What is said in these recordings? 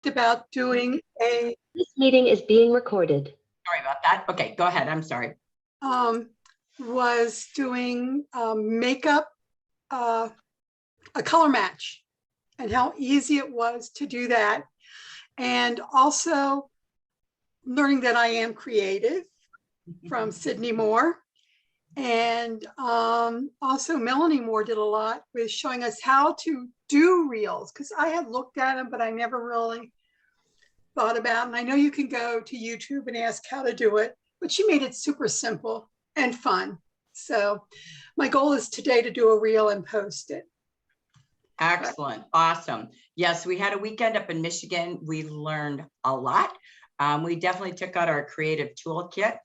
about doing a This meeting is being recorded. Sorry about that. Okay, go ahead. I'm sorry. was doing makeup, a color match, and how easy it was to do that. And also learning that I am creative from Sydney Moore. And also Melanie Moore did a lot with showing us how to do reels, because I had looked at them, but I never really thought about. And I know you can go to YouTube and ask how to do it, but she made it super simple and fun. So my goal is today to do a reel and post it. Excellent. Awesome. Yes, we had a weekend up in Michigan. We learned a lot. We definitely took out our creative toolkit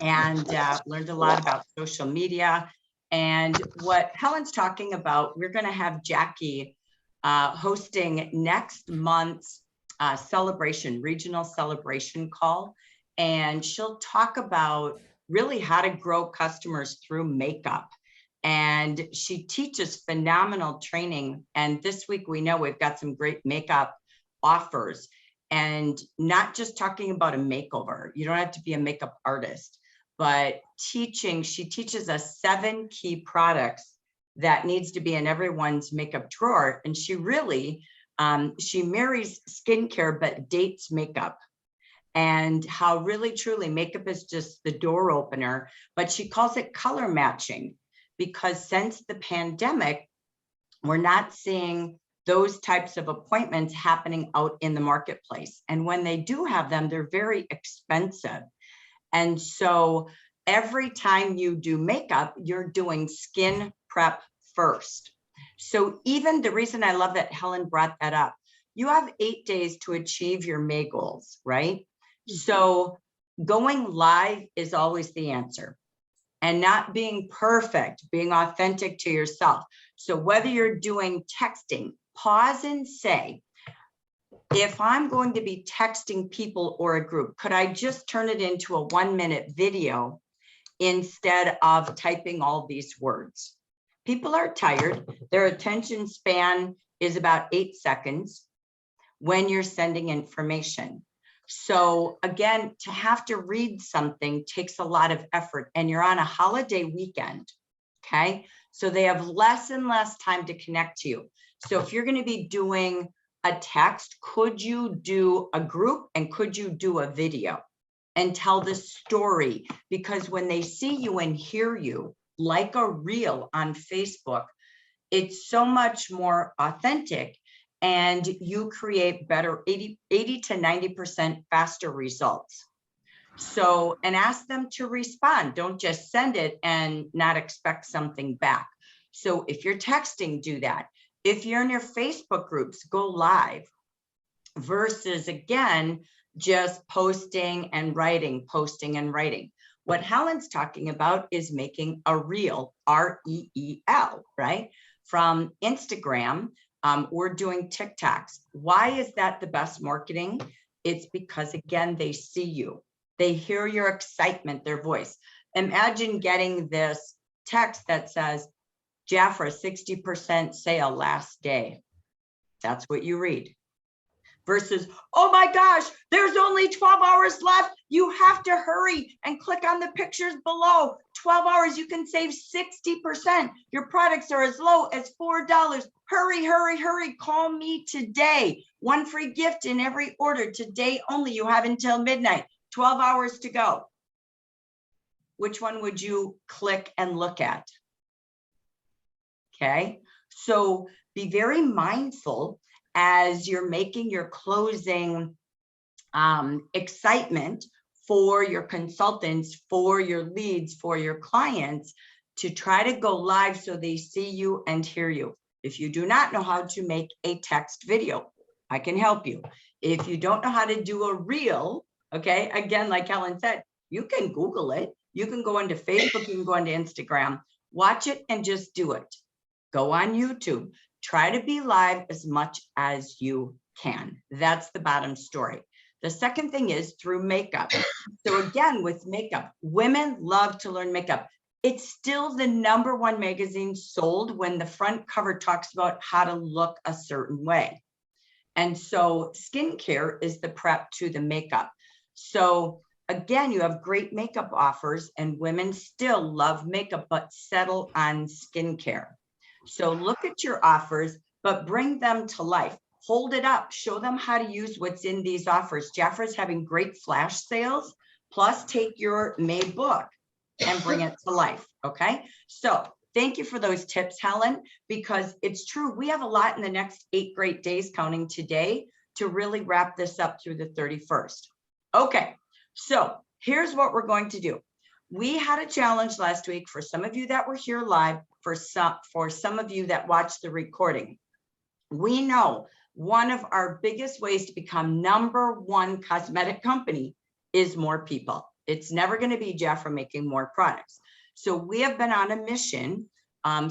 and learned a lot about social media. And what Helen's talking about, we're going to have Jackie hosting next month's regional celebration call. And she'll talk about really how to grow customers through makeup. And she teaches phenomenal training. And this week, we know we've got some great makeup offers, and not just talking about a makeover. You don't have to be a makeup artist, but she teaches us 7 key products that needs to be in everyone's makeup drawer. And she really, she marries skincare, but dates makeup. And how really truly makeup is just the door opener, but she calls it color matching, because since the pandemic, we're not seeing those types of appointments happening out in the marketplace. And when they do have them, they're very expensive. And so every time you do makeup, you're doing skin prep first. So even the reason I love that Helen brought that up, you have 8 days to achieve your May goals, right? So going live is always the answer, and not being perfect, being authentic to yourself. So whether you're doing texting, pause and say, if I'm going to be texting people or a group, could I just turn it into a 1-minute video instead of typing all these words? People are tired. Their attention span is about 8 seconds when you're sending information. So again, to have to read something takes a lot of effort, and you're on a holiday weekend, okay? So they have less and less time to connect to you. So if you're going to be doing a text, could you do a group and could you do a video and tell the story? Because when they see you and hear you, like a reel on Facebook, it's so much more authentic, and you create better 80 to 90% faster results. So, and ask them to respond. Don't just send it and not expect something back. So if you're texting, do that. If you're in your Facebook groups, go live, versus again, just posting and writing, posting and writing. What Helen's talking about is making a reel, R-E-E-L, right? From Instagram, we're doing TikToks. Why is that the best marketing? It's because, again, they see you. They hear your excitement, their voice. Imagine getting this text that says, Jafra, 60% sale last day. That's what you read. Versus, oh my gosh, there's only 12 hours left. You have to hurry and click on the pictures below. 12 hours, you can save 60%. Your products are as low as $4. Hurry, hurry, hurry. Call me today. 1 free gift in every order. Today only. You have until midnight. 12 hours to go. Which one would you click and look at? Okay, so be very mindful as you're making your closing excitement for your consultants, for your leads, for your clients, to try to go live so they see you and hear you. If you do not know how to make a text video, I can help you. If you don't know how to do a reel, okay, again, like Helen said, you can Google it. You can go into Facebook, you can go into Instagram, watch it and just do it. Go on YouTube. Try to be live as much as you can. That's the bottom story. The second thing is through makeup. So again, with makeup, women love to learn makeup. It's still the #1 magazine sold when the front cover talks about how to look a certain way. And so skincare is the prep to the makeup. So again, you have great makeup offers, and women still love makeup, but settle on skincare. So look at your offers, but bring them to life. Hold it up, show them how to use what's in these offers. Jafra's having great flash sales, plus take your May book and bring it to life, okay? So thank you for those tips, Helen, because it's true. We have a lot in the next 8 great days counting today to really wrap this up through the 31st. Okay, so here's what we're going to do. We had a challenge last week for some of you that were here live, for some of you that watched the recording. We know one of our biggest ways to become #1 cosmetic company is more people. It's never going to be Jafra making more products. So we have been on a mission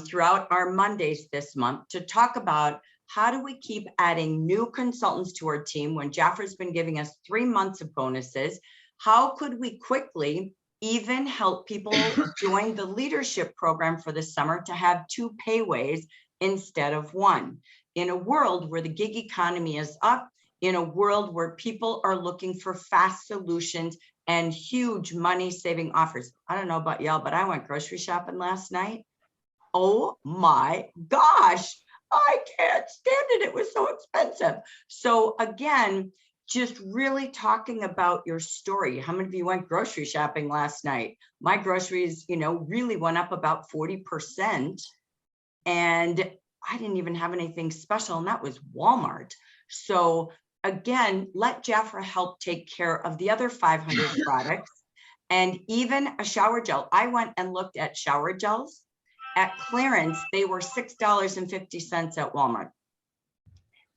throughout our Mondays this month to talk about how do we keep adding new consultants to our team when Jafra's been giving us 3 months of bonuses. How could we quickly even help people join the leadership program for the summer to have 2 payways instead of 1? In a world where the gig economy is up, in a world where people are looking for fast solutions and huge money-saving offers. I don't know about y'all, but I went grocery shopping last night. Oh my gosh, I can't stand it. It was so expensive. So again, just really talking about your story. How many of you went grocery shopping last night? My groceries, really went up about 40%. And I didn't even have anything special, and that was Walmart. So again, let Jafra help take care of the other 500 products and even a shower gel. I went and looked at shower gels. At clearance, they were $6.50 at Walmart,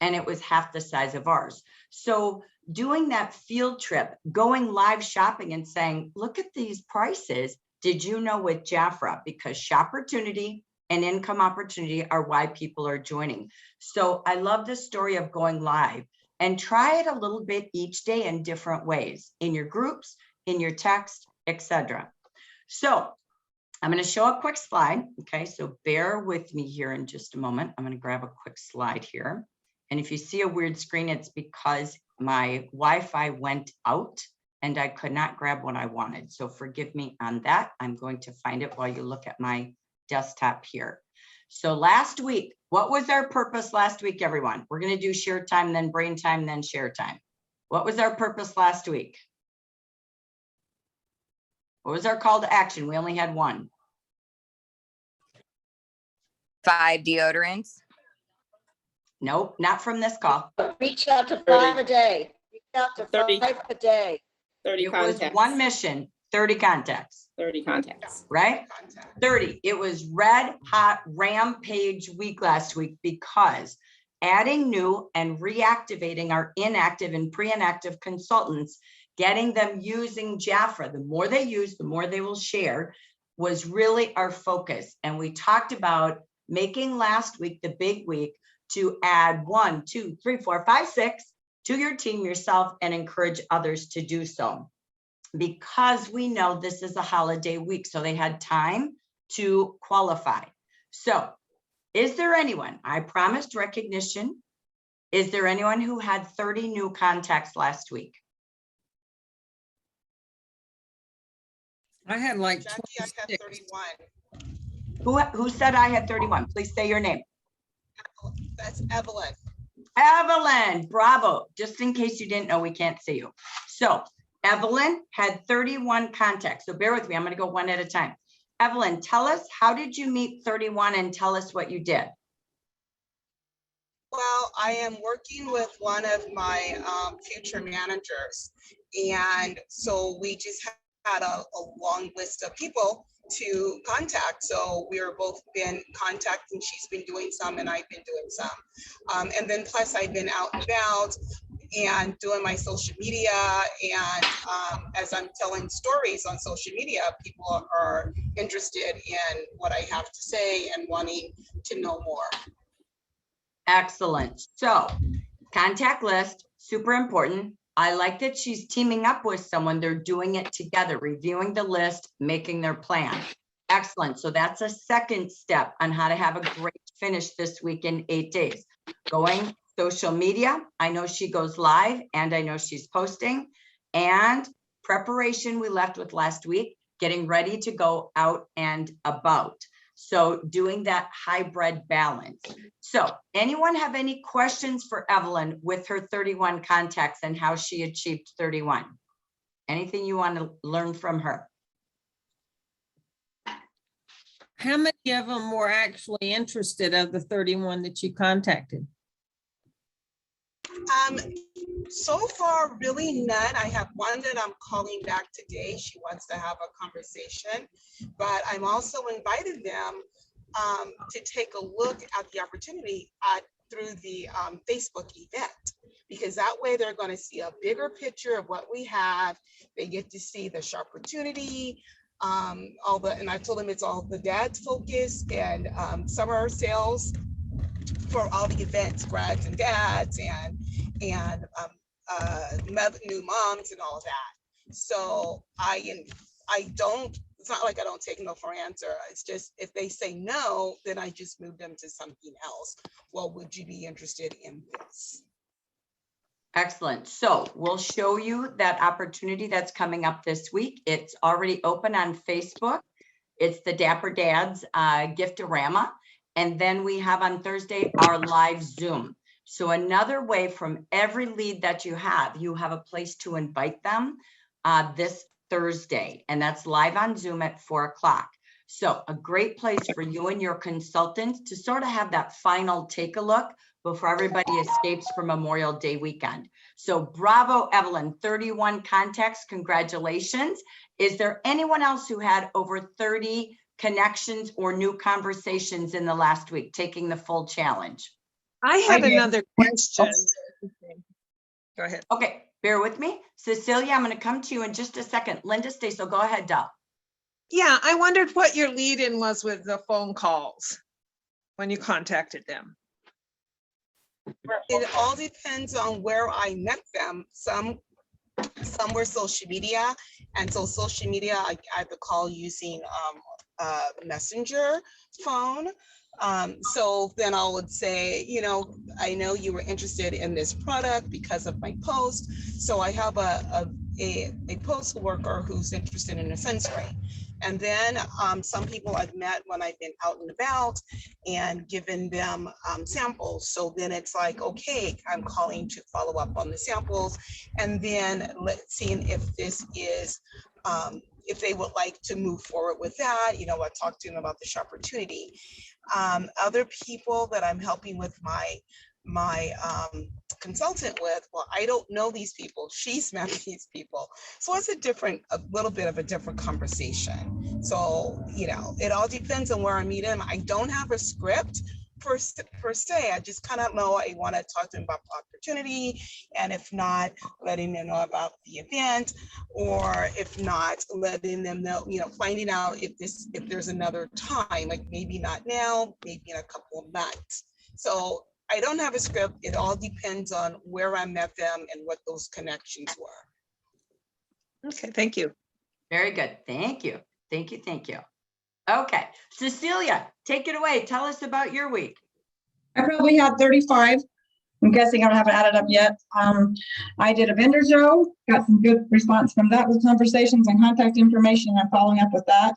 and it was half the size of ours. So doing that field trip, going live shopping and saying, look at these prices. Did you know with Jafra? Because Shopportunity and income opportunity are why people are joining. So I love the story of going live, and try it a little bit each day in different ways, in your groups, in your text, etc. So I'm going to show a quick slide. Okay, so bear with me here in just a moment. I'm going to grab a quick slide here. And if you see a weird screen, it's because my Wi-Fi went out and I could not grab what I wanted. So forgive me on that. I'm going to find it while you look at my desktop here. So last week, what was our purpose last week, everyone? We're going to do share time, then brain time, then share time. What was our purpose last week? What was our call to action? We only had one. 5 deodorants. Nope, not from this call. Reach out to 5 a day. Reach out to 30. 5 a day. 30 It contacts. was one mission, 30 contacts. 30 contacts. Right? 30. It was red hot rampage week last week, because adding new and reactivating our inactive and pre-inactive consultants, getting them using Jafra, the more they use, the more they will share, was really our focus. And we talked about making last week the big week to add 1, 2, 3, 4, 5, 6 to your team, yourself, and encourage others to do so. Because we know this is a holiday week, so they had time to qualify. So is there anyone, I promised recognition, is there anyone who had 30 new contacts last week? I had like Jackie, I had 31. Who said I had 31? Please say your name. That's Evelyn. Evelyn, bravo. Just in case you didn't know, we can't see you. So Evelyn had 31 contacts. So bear with me, I'm going to go one at a time. Evelyn, tell us, how did you meet 31, and tell us what you did? Well, I am working with one of my future managers. And so we just had a long list of people to contact. So we're both been contacting. She's been doing some and I've been doing some. And then plus I've been out and about and doing my social media. And as I'm telling stories on social media, people are interested in what I have to say and wanting to know more. Excellent. So contact list, super important. I like that she's teaming up with someone. They're doing it together, reviewing the list, making their plan. Excellent. So that's a second step on how to have a great finish this week in 8 days. Going social media. I know she goes live and I know she's posting. And preparation we left with last week, getting ready to go out and about. So doing that hybrid balance. So anyone have any questions for Evelyn with her 31 contacts and how she achieved 31? Anything you want to learn from her? How many of them were actually interested of the 31 that you contacted? So far, really none. I have one that I'm calling back today. She wants to have a conversation, but I'm also invited them to take a look at the opportunity through the Facebook event, because that way they're going to see a bigger picture of what we have. They get to see the opportunity, and I told them it's all the dads focus and summer sales for all the events, grads and dads and new moms and all of that. So it's not like I don't take no for an answer. It's just if they say no, then I just move them to something else. Well, would you be interested in this? Excellent. So we'll show you that opportunity that's coming up this week. It's already open on Facebook. It's the Dapper Dads Giftorama. And then we have on Thursday our live Zoom. So another way from every lead that you have a place to invite them this Thursday, and that's live on Zoom at 4 o'clock. So a great place for you and your consultant to sort of have that final take a look before everybody escapes for Memorial Day weekend. So bravo, Evelyn, 31 contacts, congratulations. Is there anyone else who had over 30 connections or new conversations in the last week, taking the full challenge? I had another question. Go ahead. Okay, bear with me. Cecilia, I'm going to come to you in just a second. Linda, stay, so go ahead, Doc. Yeah, I wondered what your lead-in was with the phone calls when you contacted them. It all depends on where I met them. Some were social media, and so social media I had to call using messenger phone. So then I would say, I know you were interested in this product because of my post. So I have a postal worker who's interested in a sunscreen. And then some people I've met when I've been out and about and given them samples. So then it's like, okay, I'm calling to follow up on the samples. And then let's see if this is, if they would like to move forward with that. I talked to them about this opportunity. Other people that I'm helping with my consultant with, well, I don't know these people. She's met these people. So it's a little bit of a different conversation. So, it all depends on where I meet them. I don't have a script per se. I just kind of know I want to talk to them about the opportunity. And if not, letting them know about the event, or if not, letting them know, finding out if there's another time, like maybe not now, maybe in a couple of months. So I don't have a script. It all depends on where I met them and what those connections were. Okay, thank you. Very good. Thank you. Thank you. Thank you. Okay. Cecilia, take it away. Tell us about your week. I probably had 35. I'm guessing I haven't added up yet. I did a vendor show, got some good response from that with conversations and contact information. I'm following up with that.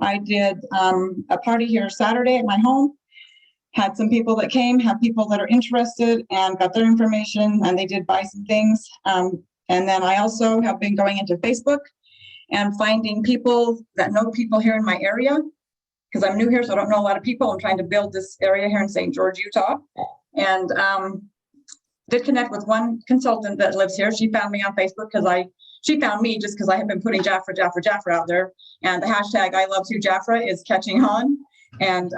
I did a party here Saturday at my home. Had some people that came, have people that are interested and got their information, and they did buy some things. And then I also have been going into Facebook and finding people that know people here in my area, because I'm new here, so I don't know a lot of people. I'm trying to build this area here in St. George, Utah. And did connect with one consultant that lives here. She found me on Facebook because she found me just because I have been putting Jaffra out there. And the hashtag I love to Jaffra is catching on. And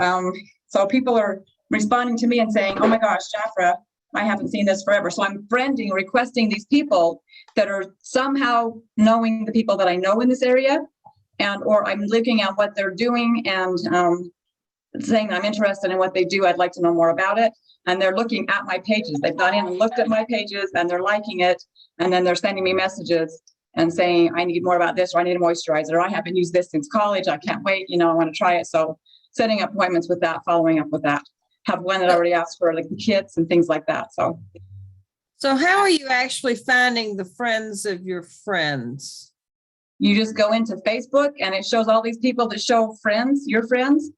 so people are responding to me and saying, oh my gosh, Jaffra, I haven't seen this forever. So I'm friending, requesting these people that are somehow knowing the people that I know in this area, or I'm looking at what they're doing and saying I'm interested in what they do. I'd like to know more about it. And they're looking at my pages. They've gone in and looked at my pages and they're liking it. And then they're sending me messages and saying, I need more about this, or I need a moisturizer, or I haven't used this since college. I can't wait. I want to try it. So setting up appointments with that, following up with that. have one that already asked for like the kits and things like that. So So how are you actually finding the friends of your friends? you just go into Facebook and it shows all these people that show friends, your friends.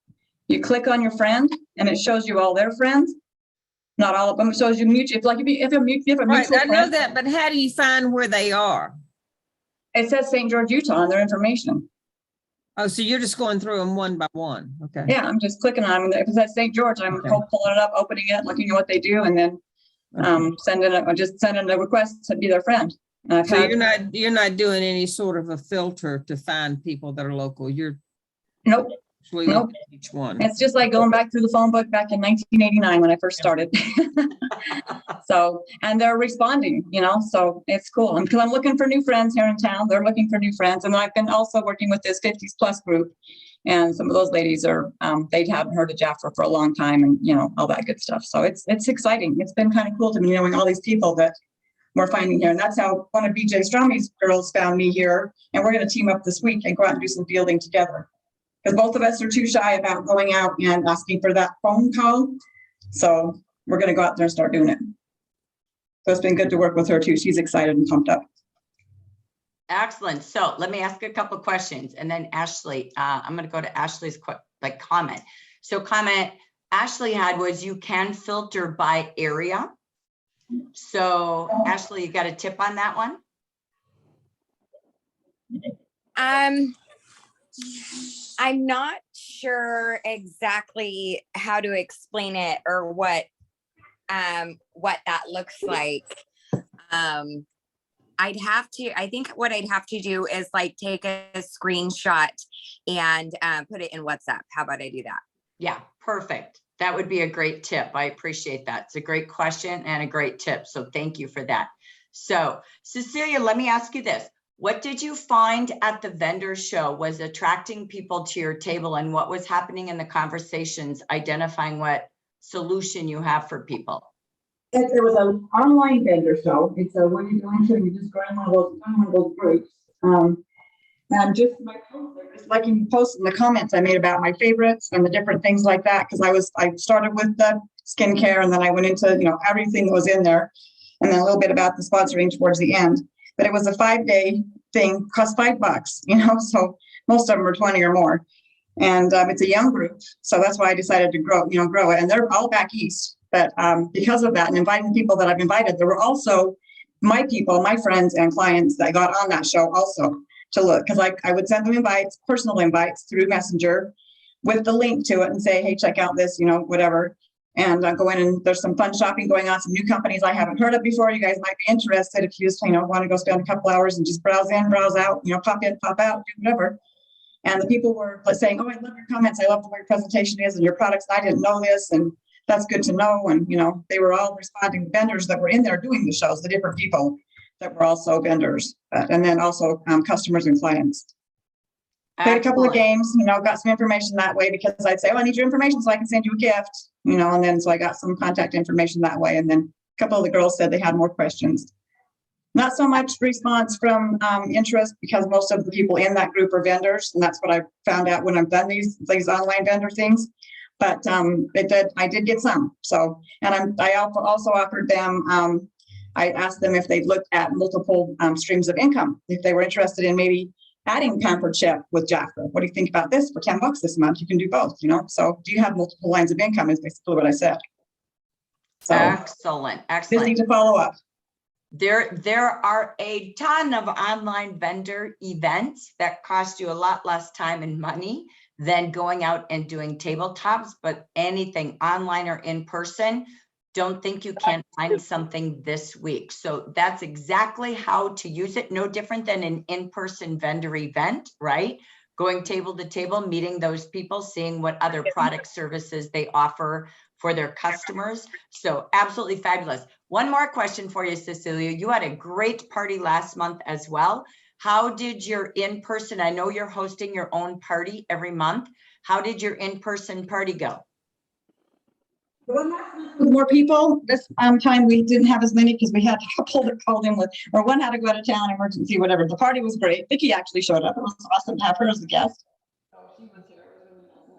You click on your friend and it shows you all their friends. Not all of them. It shows you mutual. If like if you have a mutual Right, I know friend, that, but how do you find where they are? it says St. George, Utah on their information. Oh, so you're just going through them one by one. Okay. Yeah, I'm just clicking on them. If it says St. George, I'm Okay. pulling it up, opening it, looking at what they do, and then sending a request to be their friend. And I've So had, you're not doing any sort of a filter to find people that are local. You're nope. actually Nope. looking at each one. It's just like going back through the phone book back in 1989 when I first started. So, and they're responding, you know, so it's cool. And because I'm looking for new friends here in town, they're looking for new friends. And I've been also working with this 50s plus group. And some of those ladies are, they hadn't heard of Jaffa for a long time and, you know, all that good stuff. So it's exciting. It's been kind of cool to me knowing all these people that we're finding here. And that's how one of BJ Stromey's girls found me here. And we're going to team up this week and go out and do some fielding together. Because both of us are too shy about going out and asking for that phone call. So we're going to go out there and start doing it. So it's been good to work with her too. She's excited and pumped up. Excellent. So let me ask a couple of questions and then Ashley, I'm going to go to Ashley's comment. So comment Ashley had was you can filter by area. So Ashley, you got a tip on that one? I'm not sure exactly how to explain it or what that looks like. I think what I'd have to do is like take a screenshot and put it in WhatsApp. How about I do that? Yeah, perfect. That would be a great tip. I appreciate that. It's a great question and a great tip. So thank you for that. So Cecilia, let me ask you this. What did you find at the vendor show was attracting people to your table and what was happening in the conversations, identifying what solution you have for people? There was an online vendor show. It's a when you go into and you just go in one of those groups. And just my posts, just liking posts in the comments I made about my favorites and the different things like that. Because I started with the skincare and then I went into, you know, everything that was in there. And then a little bit about the sponsoring towards the end. But it was a 5-day thing, cost $5, you know, so most of them are 20 or more. And it's a young group. So that's why I decided to grow it. And they're all back east. But because of that and inviting people that I've invited, there were also my people, my friends and clients that got on that show also to look. Because I would send them invites, personal invites through Messenger with the link to it and say, hey, check out this, you know, whatever. And go in and there's some fun shopping going on, some new companies I haven't heard of before. You guys might be interested if you just, you know, want to go spend a couple hours and just browse in, browse out, you know, pop in, pop out, do whatever. And the people were saying, oh, I love your comments. I love the way your presentation is and your products. I didn't know this. And that's good to know. And, you know, they were all responding vendors that were in there doing the shows, the different people that were also vendors, and then also customers and clients. Played a couple of games, you know, got some information that way because I'd say, oh, I need your information so I can send you a gift, you know, and then so I got some contact information that way. And then a couple of the girls said they had more questions. Not so much response from interest because most of the people in that group are vendors. And that's what I found out when I've done these online vendor things. But I did get some. So, and I also offered them, I asked them if they'd looked at multiple streams of income, if they were interested in maybe adding Pampered Chef with Jaffa. What do you think about this for $10 this month? You can do both, you know? So do you have multiple lines of income is basically what I said. So Excellent. busy to follow up. There are a ton of online vendor events that cost you a lot less time and money than going out and doing tabletops, but anything online or in person, don't think you can't find something this week. So that's exactly how to use it. No different than an in-person vendor event, right? Going table to table, meeting those people, seeing what other product services they offer for their customers. So absolutely fabulous. One more question for you, Cecilia. You had a great party last month as well. How did your in-person, I know you're hosting your own party every month. How did your in-person party go? With more people this time we didn't have as many because we had a couple that called in with, or one had to go out of town, emergency, whatever. The party was great. Vicky actually showed up. It was awesome to have her as a guest. So she was here. It was really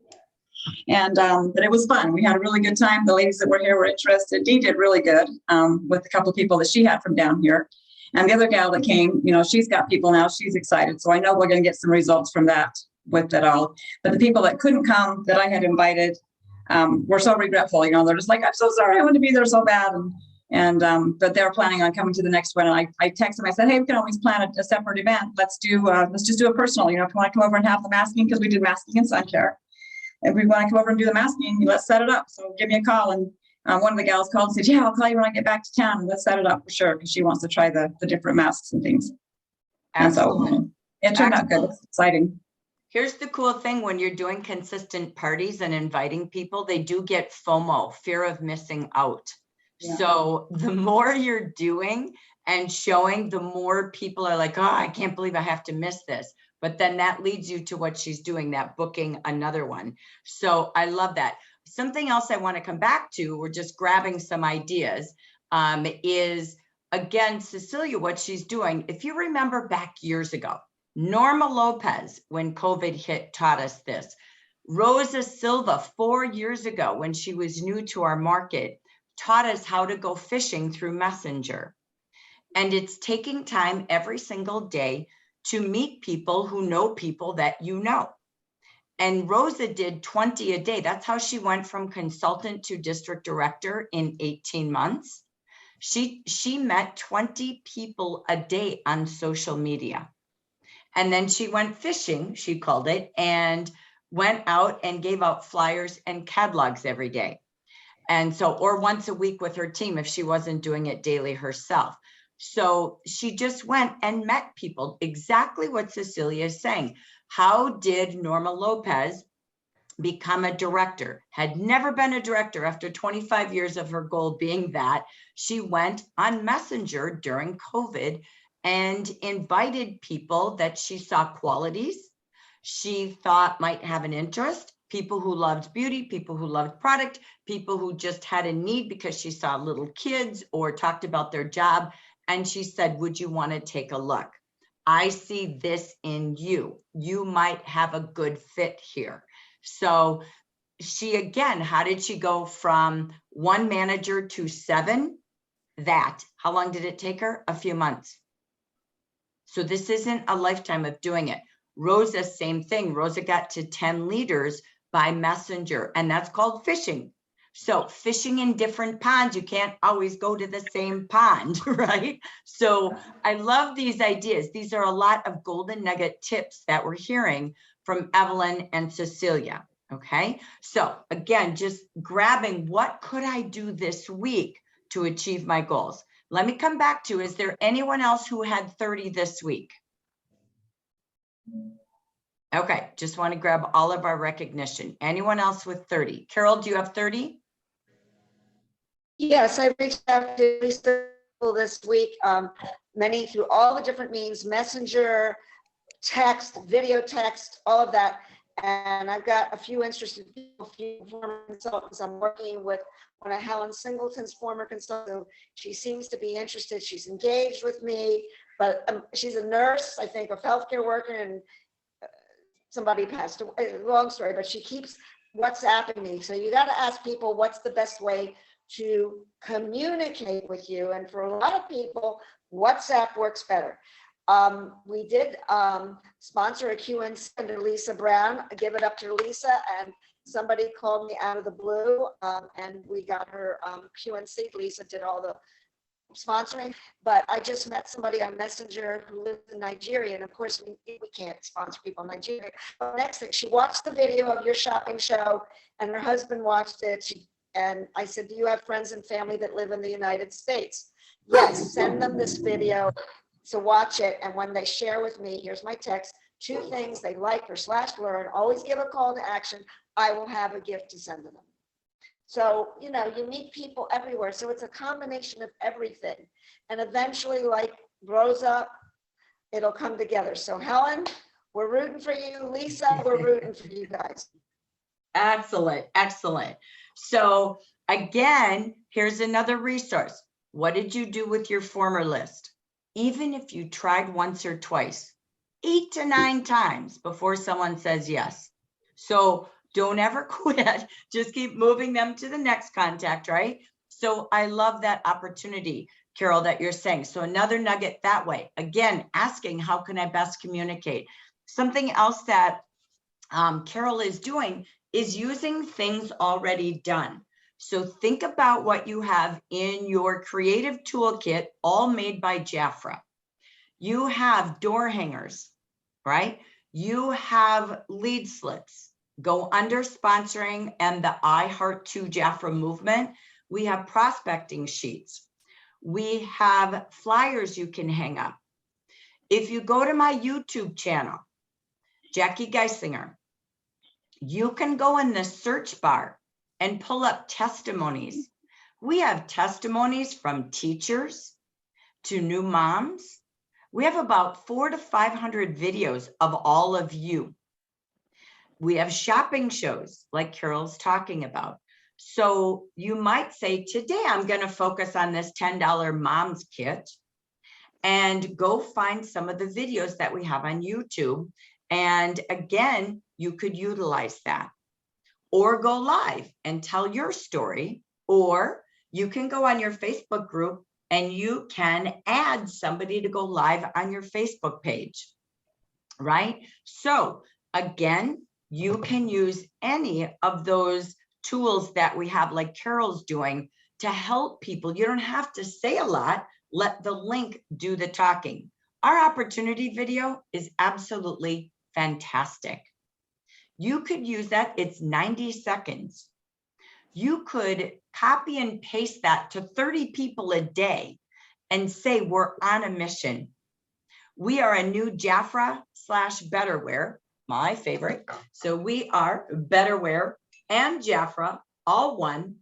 nice. And, but it was fun. We had a really good time. The ladies that were here were interested. Dee did really good with a couple of people that she had from down here. And the other gal that came, you know, she's got people now. She's excited. So I know we're going to get some results from that with it all. But the people that couldn't come that I had invited were so regretful. You know, they're just like, I'm so sorry. I want to be there so bad. But they were planning on coming to the next one. And I texted them. I said, hey, we can always plan a separate event. Let's just do a personal, you know, if you want to come over and have the masking, because we did masking and sun care. If we want to come over and do the masking, let's set it up. So give me a call. And one of the gals called and said, yeah, I'll call you when I get back to town. Let's set it up for sure, because she wants to try the different masks and things. Excellent. And so it turned out good. It's exciting. Here's the cool thing: when you're doing consistent parties and inviting people, they do get FOMO, fear of missing out. Yeah. So the more you're doing and showing, the more people are like, oh, I can't believe I have to miss this. But then that leads you to what she's doing, that booking another one. So I love that. Something else I want to come back to, we're just grabbing some ideas, is again, Cecilia, what she's doing. If you remember back years ago, Norma Lopez, when COVID hit, taught us this. Rosa Silva, 4 years ago, when she was new to our market, taught us how to go fishing through Messenger. And it's taking time every single day to meet people who know people that you know. And Rosa did 20 a day. That's how she went from consultant to district director in 18 months. She met 20 people a day on social media. And then she went fishing, she called it, and went out and gave out flyers and catalogs every day. And so, or once a week with her team if she wasn't doing it daily herself. So she just went and met people, exactly what Cecilia is saying. How did Norma Lopez become a director? Had never been a director after 25 years of her goal being that. She went on Messenger during COVID and invited people that she saw qualities she thought might have an interest, people who loved beauty, people who loved product, people who just had a need because she saw little kids or talked about their job. And she said, would you want to take a look? I see this in you. You might have a good fit here. So she, again, how did she go from one manager to 7? How long did it take her? A few months. So this isn't a lifetime of doing it. Rosa, same thing. Rosa got to 10 leaders by Messenger, and that's called fishing. So fishing in different ponds, you can't always go to the same pond, right? So I love these ideas. These are a lot of golden nugget tips that we're hearing from Evelyn and Cecilia, okay? So again, just grabbing what could I do this week to achieve my goals? Let me come back to, is there anyone else who had 30 this week? Okay, just want to grab all of our recognition. Anyone else with 30? Carol, do you have 30? Yes, I reached out to people this week, many through all the different means, Messenger, text, video text, all of that. And I've got a few interested people, a few former consultants. I'm working with one of Helen Singleton's former consultants. She seems to be interested. She's engaged with me, but she's a nurse, I think, a healthcare worker, and somebody passed away. Long story, but she keeps WhatsApping me. So you got to ask people what's the best way to communicate with you. And for a lot of people, WhatsApp works better. We did sponsor a Q&C under Lisa Brown. I give it up to Lisa, and somebody called me out of the blue, and we got her Q&C. Lisa did all the sponsoring, but I just met somebody on Messenger who lives in Nigeria, and of course we can't sponsor people in Nigeria. But next thing, she watched the video of your shopping show, and her husband watched it. And I said, do you have friends and family that live in the United States? Yes, send them this video to watch it, and when they share with me, here's my text, 2 things they like or /learn, always give a call to action. I will have a gift to send to them. So, you know, you meet people everywhere. So it's a combination of everything. And eventually, like Rosa, it'll come together. So Helen, we're rooting for you. Lisa, we're rooting for you guys. Excellent, excellent. So again, here's another resource. What did you do with your former list? Even if you tried once or twice, 8 to 9 times before someone says yes. So Don't ever quit. Just keep moving them to the next contact, right? So I love that opportunity, Carol, that you're saying. So another nugget that way. Again, asking, how can I best communicate? Something else that Carol is doing is using things already done. So think about what you have in your creative toolkit, all made by Jafra. You have door hangers, right? You have lead slips. Go under sponsoring and the I Heart to Jafra movement. We have prospecting sheets. We have flyers you can hang up. If you go to my YouTube channel, Jackie Geisinger, you can go in the search bar and pull up testimonies. We have testimonies from teachers to new moms. We have about 400 to 500 videos of all of you. We have shopping shows like Carol's talking about. So you might say, today I'm going to focus on this $10 mom's kit, and go find some of the videos that we have on YouTube. And again, you could utilize that, or go live and tell your story, or you can go on your Facebook group and you can add somebody to go live on your Facebook page, right? So again, you can use any of those tools that we have, like Carol's doing, to help people. You don't have to say a lot. Let the link do the talking. Our opportunity video is absolutely fantastic. You could use that. It's 90 seconds. You could copy and paste that to 30 people a day and say, we're on a mission. We are a new Jafra / Betterware, my favorite. So we are Betterware and Jafra, all one.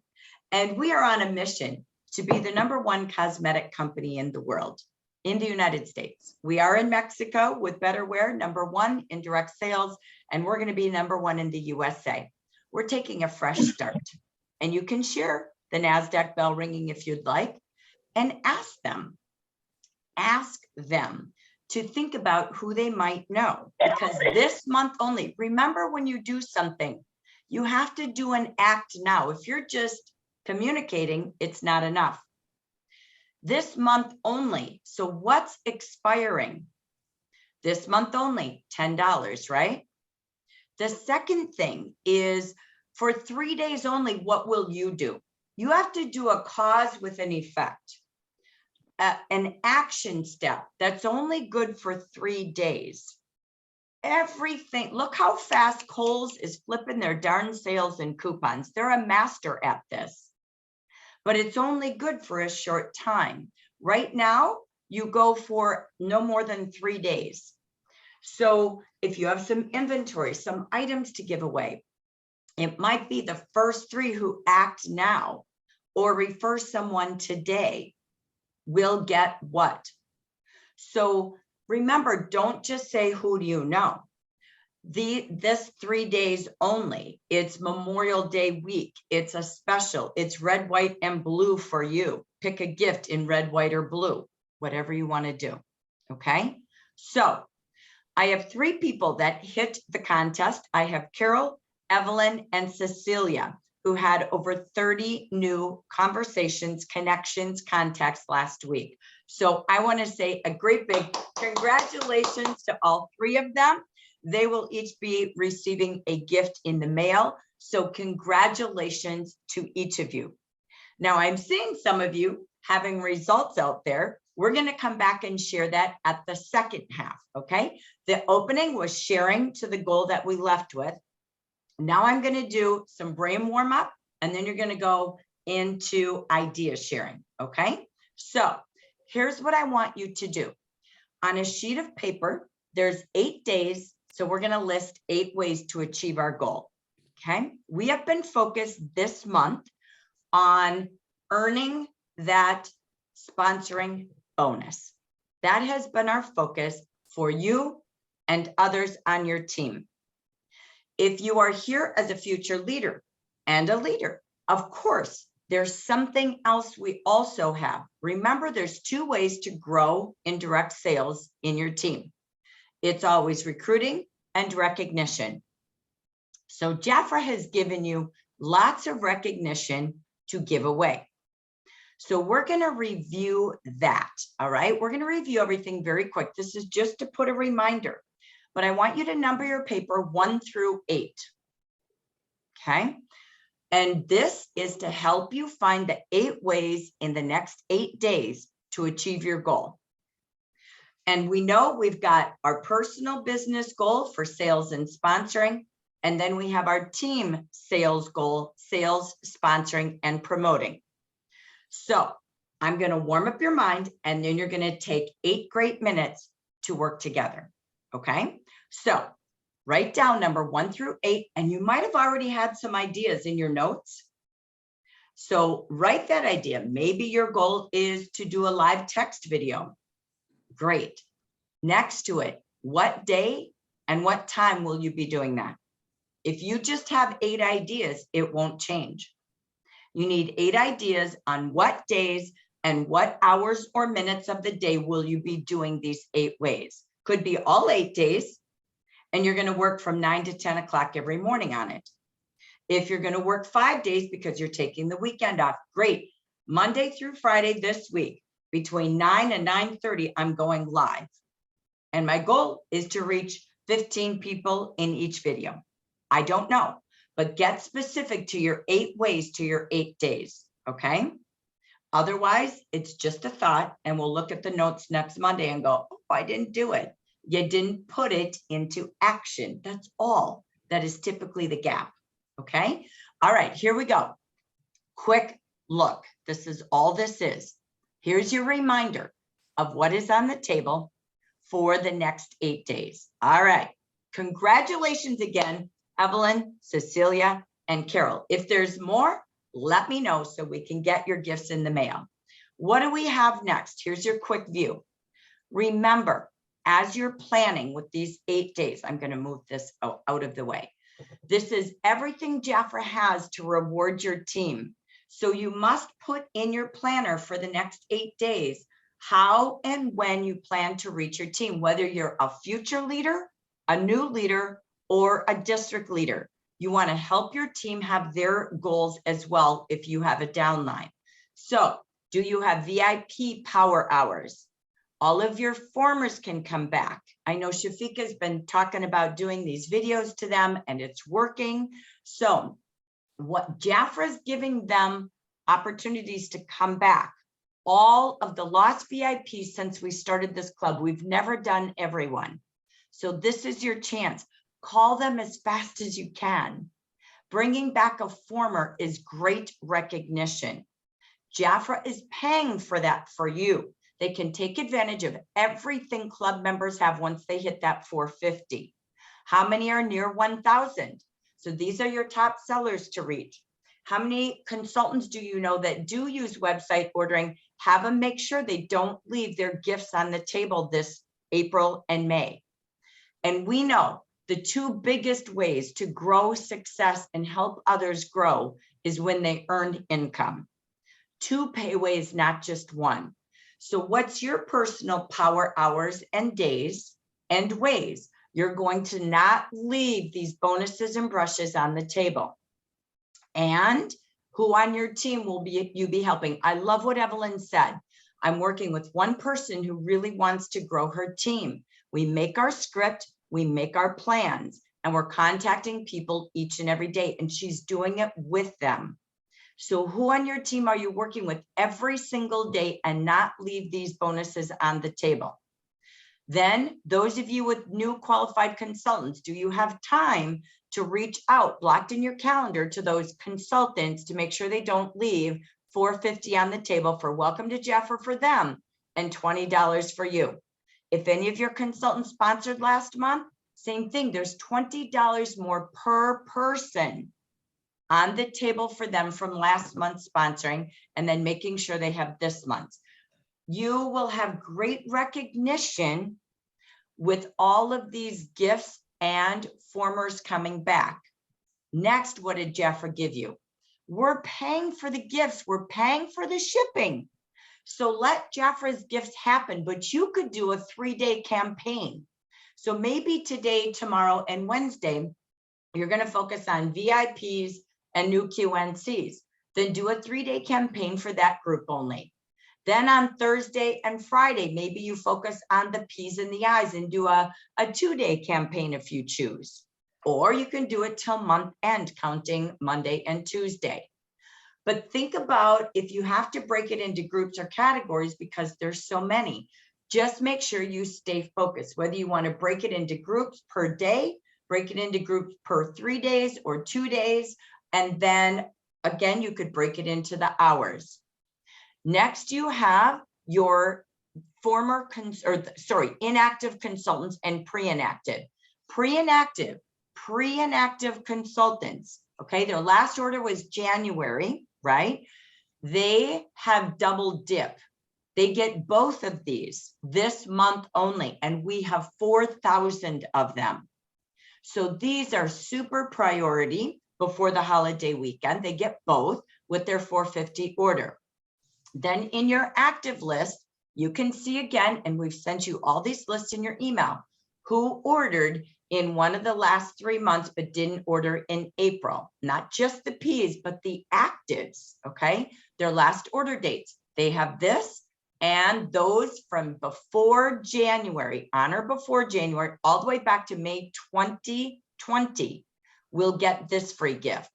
And we are on a mission to be the #1 cosmetic company in the world, in the United States. We are in Mexico with Betterware, #1 in direct sales, and we're going to be #1 in the USA. We're taking a fresh start, and you can share the NASDAQ bell ringing if you'd like, and ask them to think about who they might know, because this month only, remember, when you do something, you have to do an act now. If you're just communicating, it's not enough. This month only. So what's expiring? This month only, $10, right? The second thing is, for 3 days only, what will you do? You have to do a cause with an effect, an action step that's only good for 3 days. Everything, look how fast Kohl's is flipping their darn sales and coupons. They're a master at this, but it's only good for a short time. Right now, you go for no more than 3 days. So if you have some inventory, some items to give away, it might be the first 3 who act now or refer someone today will get what. So remember, don't just say, who do you know? This 3 days only. It's Memorial Day week. It's a special. It's red, white, and blue for you. Pick a gift in red, white, or blue, whatever you want to do. Okay. So I have 3 people that hit the contest. I have Carol, Evelyn, and Cecilia, who had over 30 new conversations, connections, contacts last week. So I want to say a great big congratulations to all 3 of them. They will each be receiving a gift in the mail. So congratulations to each of you. Now I'm seeing some of you having results out there. We're going to come back and share that at the second half. Okay. The opening was sharing to the goal that we left with. Now I'm going to do some brain warm up, and then you're going to go into idea sharing. Okay. So here's what I want you to do. On a sheet of paper, there's 8 days. So we're going to list 8 ways to achieve our goal. Okay. We have been focused this month on earning that sponsoring bonus. That has been our focus for you and others on your team. If you are here as a future leader and a leader, of course, there's something else we also have. Remember, there's 2 ways to grow in direct sales in your team. It's always recruiting and recognition. So Jafra has given you lots of recognition to give away. So we're going to review that. All right. We're going to review everything very quick. This is just to put a reminder, but I want you to number your paper 1 through 8. Okay. And this is to help you find the 8 ways in the next 8 days to achieve your goal. And we know we've got our personal business goal for sales and sponsoring. And then we have our team sales goal, sales, sponsoring, and promoting. So I'm going to warm up your mind, and then you're going to take 8 great minutes to work together. Okay. So write down number 1 through 8, and you might have already had some ideas in your notes. So write that idea. Maybe your goal is to do a live text video. Great. Next to it, what day and what time will you be doing that? If you just have 8 ideas, it won't change. You need 8 ideas on what days and what hours or minutes of the day will you be doing these 8 ways. Could be all 8 days, and you're going to work from 9 to 10 o'clock every morning on it. If you're going to work 5 days because you're taking the weekend off, great. Monday through Friday this week, between 9 and 9:30, I'm going live. And my goal is to reach 15 people in each video. I don't know, but get specific to your 8 ways to your 8 days, okay? Otherwise, it's just a thought, and we'll look at the notes next Monday and go, oh, I didn't do it. You didn't put it into action. That's all. That is typically the gap, okay? All right, here we go. Quick look. This is all this is. Here's your reminder of what is on the table for the next 8 days. All right, congratulations again, Evelyn, Cecilia, and Carol. If there's more, let me know so we can get your gifts in the mail. What do we have next? Here's your quick view. Remember, as you're planning with these 8 days, I'm going to move this out of the way. This is everything Jafra has to reward your team. So you must put in your planner for the next 8 days how and when you plan to reach your team, whether you're a future leader, a new leader, or a district leader. You want to help your team have their goals as well if you have a downline. So do you have VIP power hours? All of your formers can come back. I know Shafika's been talking about doing these videos to them, and it's working. So what Jafra's giving them opportunities to come back. All of the lost VIPs since we started this club, we've never done everyone. So this is your chance. Call them as fast as you can. Bringing back a former is great recognition. Jafra is paying for that for you. They can take advantage of everything club members have once they hit that 450. How many are near 1,000? So these are your top sellers to reach. How many consultants do you know that do use website ordering? Have them make sure they don't leave their gifts on the table this April and May. And we know the 2 biggest ways to grow success and help others grow is when they earn income. 2 pay ways, not just 1. So what's your personal power hours and days and ways you're going to not leave these bonuses and brushes on the table? And who on your team will you be helping? I love what Evelyn said. I'm working with one person who really wants to grow her team. We make our script, we make our plans, and we're contacting people each and every day, and she's doing it with them. So who on your team are you working with every single day and not leave these bonuses on the table? Then those of you with new qualified consultants, do you have time to reach out, blocked in your calendar, to those consultants to make sure they don't leave $450 on the table for welcome to Jafra for them and $20 for you? If any of your consultants sponsored last month, same thing, there's $20 more per person on the table for them from last month's sponsoring, and then making sure they have this month's. You will have great recognition with all of these gifts and formers coming back. Next, what did Jafra give you? We're paying for the gifts, we're paying for the shipping. So let Jafra's gifts happen, but you could do a 3-day campaign. So maybe today, tomorrow, and Wednesday, You're going to focus on VIPs and new QNCs. Then do a 3-day campaign for that group only. Then on Thursday and Friday, maybe you focus on the P's and the I's and do a 2-day campaign if you choose. Or you can do it till month end, counting Monday and Tuesday. But think about if you have to break it into groups or categories, because there's so many, just make sure you stay focused, whether you want to break it into groups per day, break it into groups per 3 days or 2 days. And then again, you could break it into the hours. Next, you have your inactive consultants and pre-inactive. Pre-inactive consultants, okay, their last order was January, right? They have double dip. They get both of these this month only, and we have 4,000 of them. So these are super priority before the holiday weekend. They get both with their $450 order. Then in your active list, you can see again, and we've sent you all these lists in your email, who ordered in one of the last 3 months, but didn't order in April. Not just the P's, but the actives, okay? Their last order dates. They have this and those from before January, on or before January, all the way back to May 2020, will get this free gift.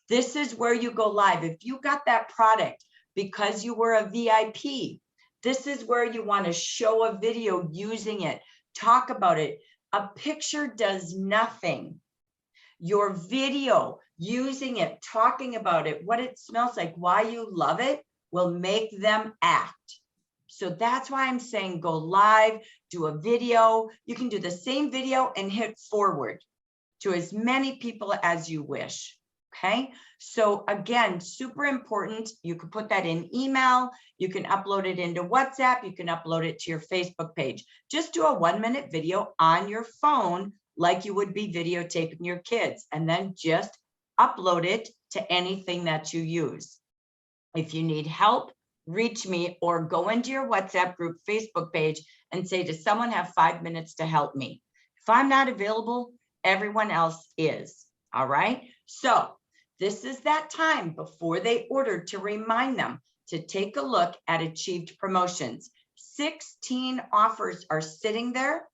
This is where you go live. If you got that product because you were a VIP, this is where you want to show a video using it, talk about it. A picture does nothing. Your video, using it, talking about it, what it smells like, why you love it, will make them act. So that's why I'm saying go live, do a video. You can do the same video and hit forward to as many people as you wish. Okay, so again, super important. You can put that in email, you can upload it into WhatsApp, you can upload it to your Facebook page. Just do a 1-minute video on your phone like you would be videotaping your kids, and then just upload it to anything that you use. If you need help, reach me or go into your WhatsApp group Facebook page and say, does someone have 5 minutes to help me? If I'm not available, everyone else is. All right, so this is that time before they order to remind them to take a look at achieved promotions. 16 offers are sitting there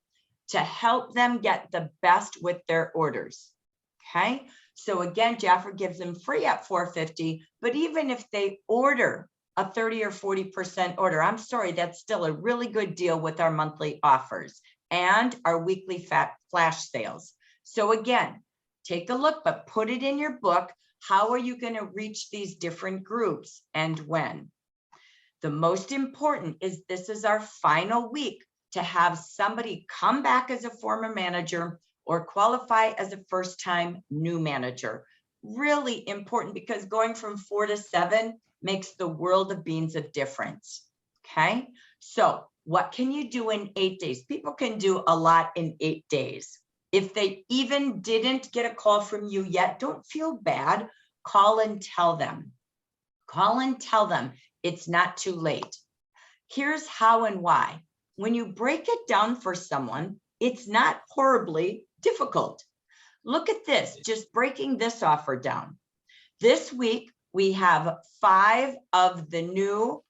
to help them get the best with their orders. Okay, so again, Jaffer gives them free at $450, but even if they order a 30 or 40% order, I'm sorry, that's still a really good deal with our monthly offers and our weekly flash sales. So again, take a look, but put it in your book. How are you going to reach these different groups and when? The most important is this is our final week to have somebody come back as a former manager or qualify as a first-time new manager. Really important, because going from 4 to 7 makes the world of beans of difference. Okay, so what can you do in 8 days? People can do a lot in 8 days. If they even didn't get a call from you yet, don't feel bad. Call and tell them. Call and tell them it's not too late. Here's how and why. When you break it down for someone, it's not horribly difficult. Look at this, just breaking this offer down. This week, we have 5 of the new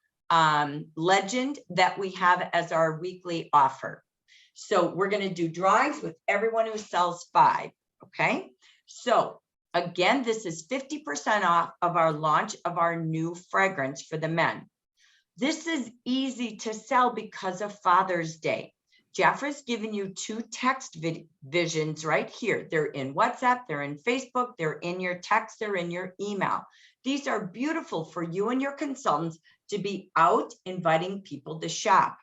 legend that we have as our weekly offer. So we're going to do drawings with everyone who sells 5. Okay, so again, this is 50% off of our launch of our new fragrance for the men. This is easy to sell because of Father's Day. Jaffer's given you 2 text visions right here. They're in WhatsApp, they're in Facebook, they're in your text, they're in your email. These are beautiful for you and your consultants to be out inviting people to shop.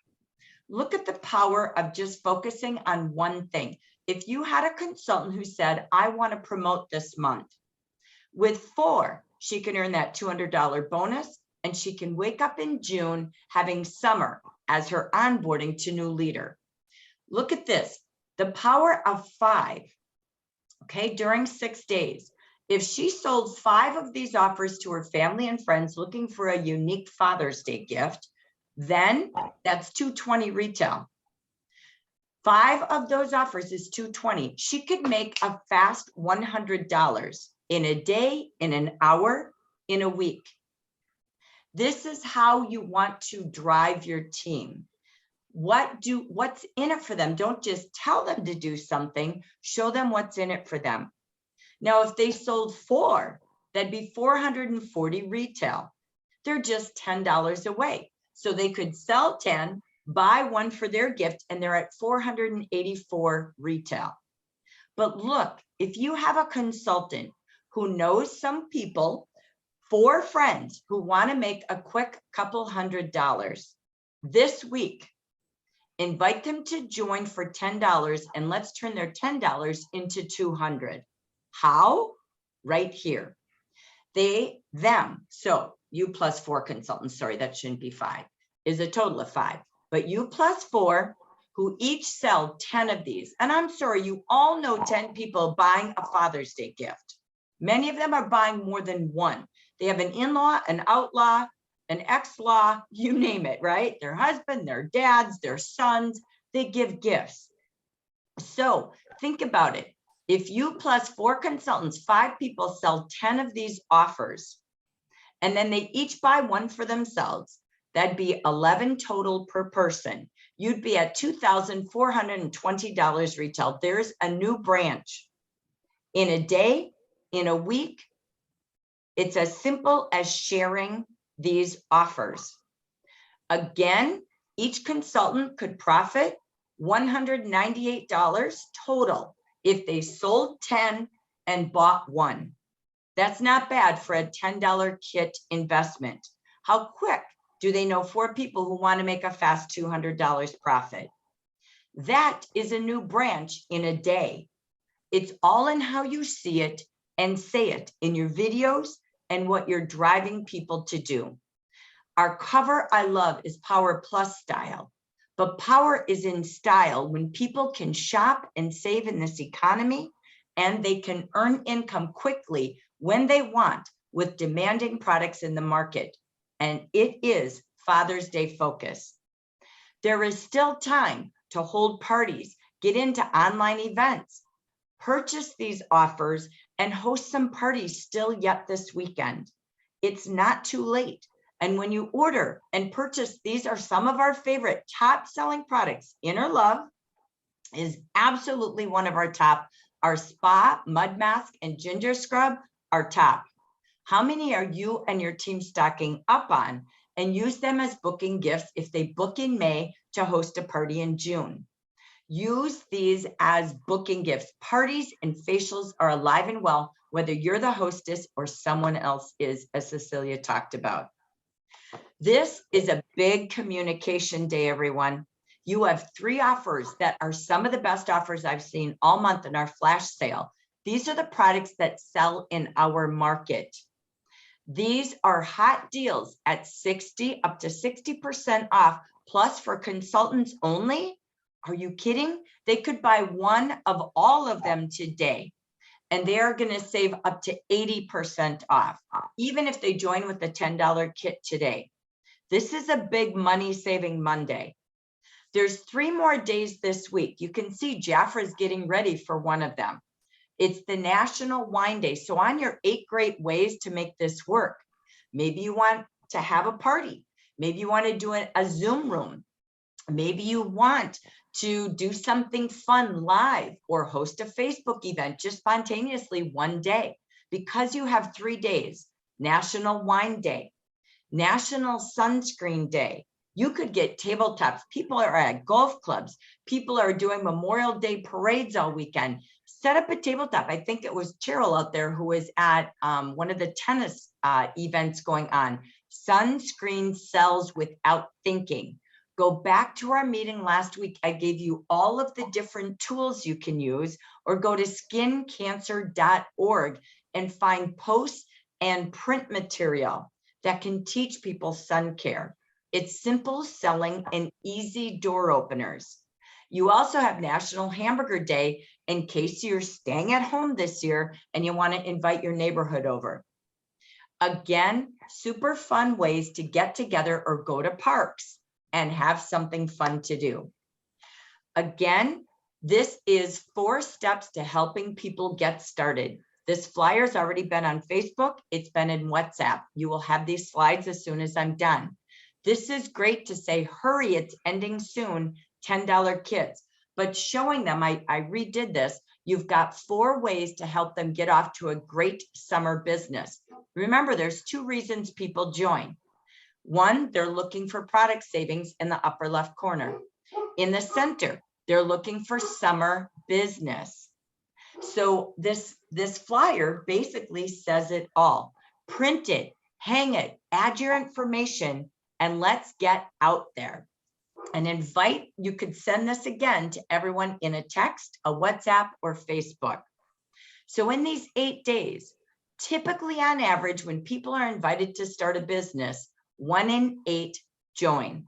Look at the power of just focusing on one thing. If you had a consultant who said, I want to promote this month, with 4, she can earn that $200 bonus, and she can wake up in June having summer as her onboarding to new leader. Look at this, the power of 5, okay, during 6 days. If she sold 5 of these offers to her family and friends looking for a unique Father's Day gift, then that's $220 retail. 5 of those offers is $220. She could make a fast $100 in a day, in an hour, in a week. This is how you want to drive your team. What's in it for them? Don't just tell them to do something, show them what's in it for them. Now, if they sold 4, that'd be 440 retail. They're just $10 away. So they could sell 10, buy 1 for their gift, and they're at 484 retail. But look, if you have a consultant who knows some people, 4 friends who want to make a quick couple $100 this week, invite them to join for $10 and let's turn their $10 into $200. How? Right here. So you plus 4 consultants, sorry, that shouldn't be 5, is a total of 5. But you plus 4 who each sell 10 of these. And I'm sorry, you all know 10 people buying a Father's Day gift. Many of them are buying more than 1. They have an in-law, an outlaw, an ex-law, you name it, right? Their husband, their dads, their sons, they give gifts. So think about it. If you plus 4 consultants, 5 people sell 10 of these offers, and then they each buy 1 for themselves, that'd be 11 total per person. You'd be at $2,420 retail. There's a new branch. In a day, in a week, it's as simple as sharing these offers. Again, each consultant could profit $198 total if they sold 10 and bought 1. That's not bad for a $10 kit investment. How quick do they know 4 people who want to make a fast $200 profit? That is a new branch in a day. It's all in how you see it and say it in your videos and what you're driving people to do. Our cover I love is Power Plus style, but power is in style when people can shop and save in this economy, and they can earn income quickly when they want with demanding products in the market. And it is Father's Day focus. There is still time to hold parties, get into online events, purchase these offers, and host some parties still yet this weekend. It's not too late. And when you order and purchase, these are some of our favorite top selling products. Inner Love is absolutely one of our top. Our Spa, Mud Mask, and Ginger Scrub are top. How many are you and your team stocking up on, and use them as booking gifts if they book in May to host a party in June? Use these as booking gifts. Parties and facials are alive and well, whether you're the hostess or someone else is, as Cecilia talked about. This is a big communication day, everyone. You have 3 offers that are some of the best offers I've seen all month in our flash sale. These are the products that sell in our market. These are hot deals at 60 up to 60% off, plus for consultants only. Are you kidding? They could buy 1 of all of them today, and they are going to save up to 80% off, even if they join with the $10 kit today. This is a big money saving Monday. There's 3 more days this week. You can see Jafra's getting ready for one of them. It's the National Wine Day. So on your 8 great ways to make this work, maybe you want to have a party. Maybe you want to do a Zoom room. Maybe you want to do something fun live or host a Facebook event just spontaneously one day. Because you have 3 days, National Wine Day, National Sunscreen Day. You could get tabletops. People are at golf clubs. People are doing Memorial Day parades all weekend. Set up a tabletop. I think it was Cheryl out there who was at one of the tennis events going on. Sunscreen sells without thinking. Go back to our meeting last week. I gave you all of the different tools you can use, or go to skincancer.org and find posts and print material that can teach people sun care. It's simple selling and easy door openers. You also have National Hamburger Day in case you're staying at home this year and you want to invite your neighborhood over. Again, super fun ways to get together or go to parks and have something fun to do. Again, this is 4 steps to helping people get started. This flyer's already been on Facebook. It's been in WhatsApp. You will have these slides as soon as I'm done. This is great to say, hurry, it's ending soon, $10 kits. But showing them, I redid this, you've got 4 ways to help them get off to a great summer business. Remember, there's 2 reasons people join. 1, they're looking for product savings in the upper left corner. In the center, they're looking for summer business. So this flyer basically says it all. Print it, hang it, add your information, and let's get out there. And invite, you could send this again to everyone in a text, a WhatsApp, or Facebook. So in these 8 days, typically on average, when people are invited to start a business, 1 in 8 join.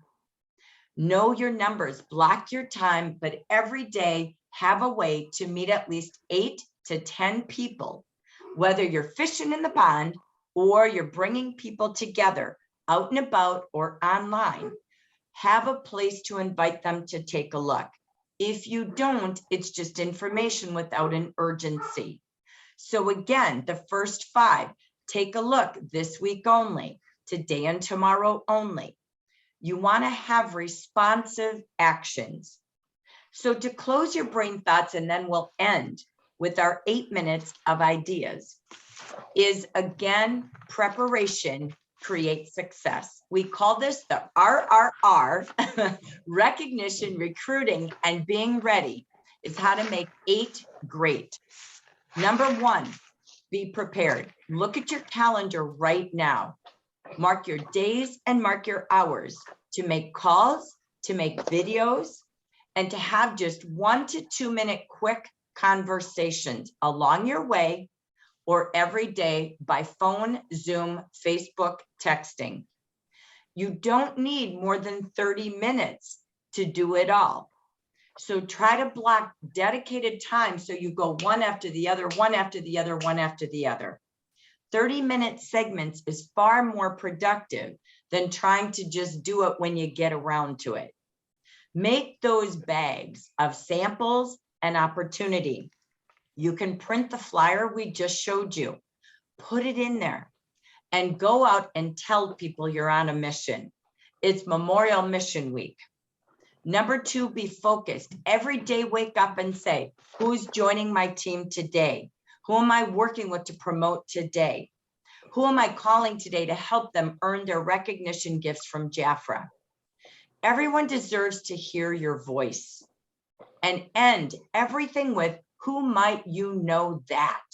Know your numbers, block your time, but every day have a way to meet at least 8 to 10 people, whether you're fishing in the pond or you're bringing people together out and about or online. Have a place to invite them to take a look. If you don't, it's just information without an urgency. So again, the first 5, take a look this week only, today and tomorrow only. You want to have responsive actions. So to close your brain thoughts, and then we'll end with our 8 minutes of ideas, is again, preparation creates success. We call this the RRR, recognition, recruiting, and being ready, is how to make 8 great. Number 1, be prepared. Look at your calendar right now. Mark your days and mark your hours to make calls, to make videos, and to have just 1 to 2 minute quick conversations along your way or every day by phone, Zoom, Facebook, texting. You don't need more than 30 minutes to do it all. So try to block dedicated time so you go one after the other, one after the other, one after the other. 30-minute segments is far more productive than trying to just do it when you get around to it. Make those bags of samples and opportunity. You can print the flyer we just showed you, put it in there, and go out and tell people you're on a mission. It's Memorial Mission Week. Number 2, be focused. Every day, wake up and say, who's joining my team today? Who am I working with to promote today? Who am I calling today to help them earn their recognition gifts from Jafra? Everyone deserves to hear your voice. And end everything with, who might you know that?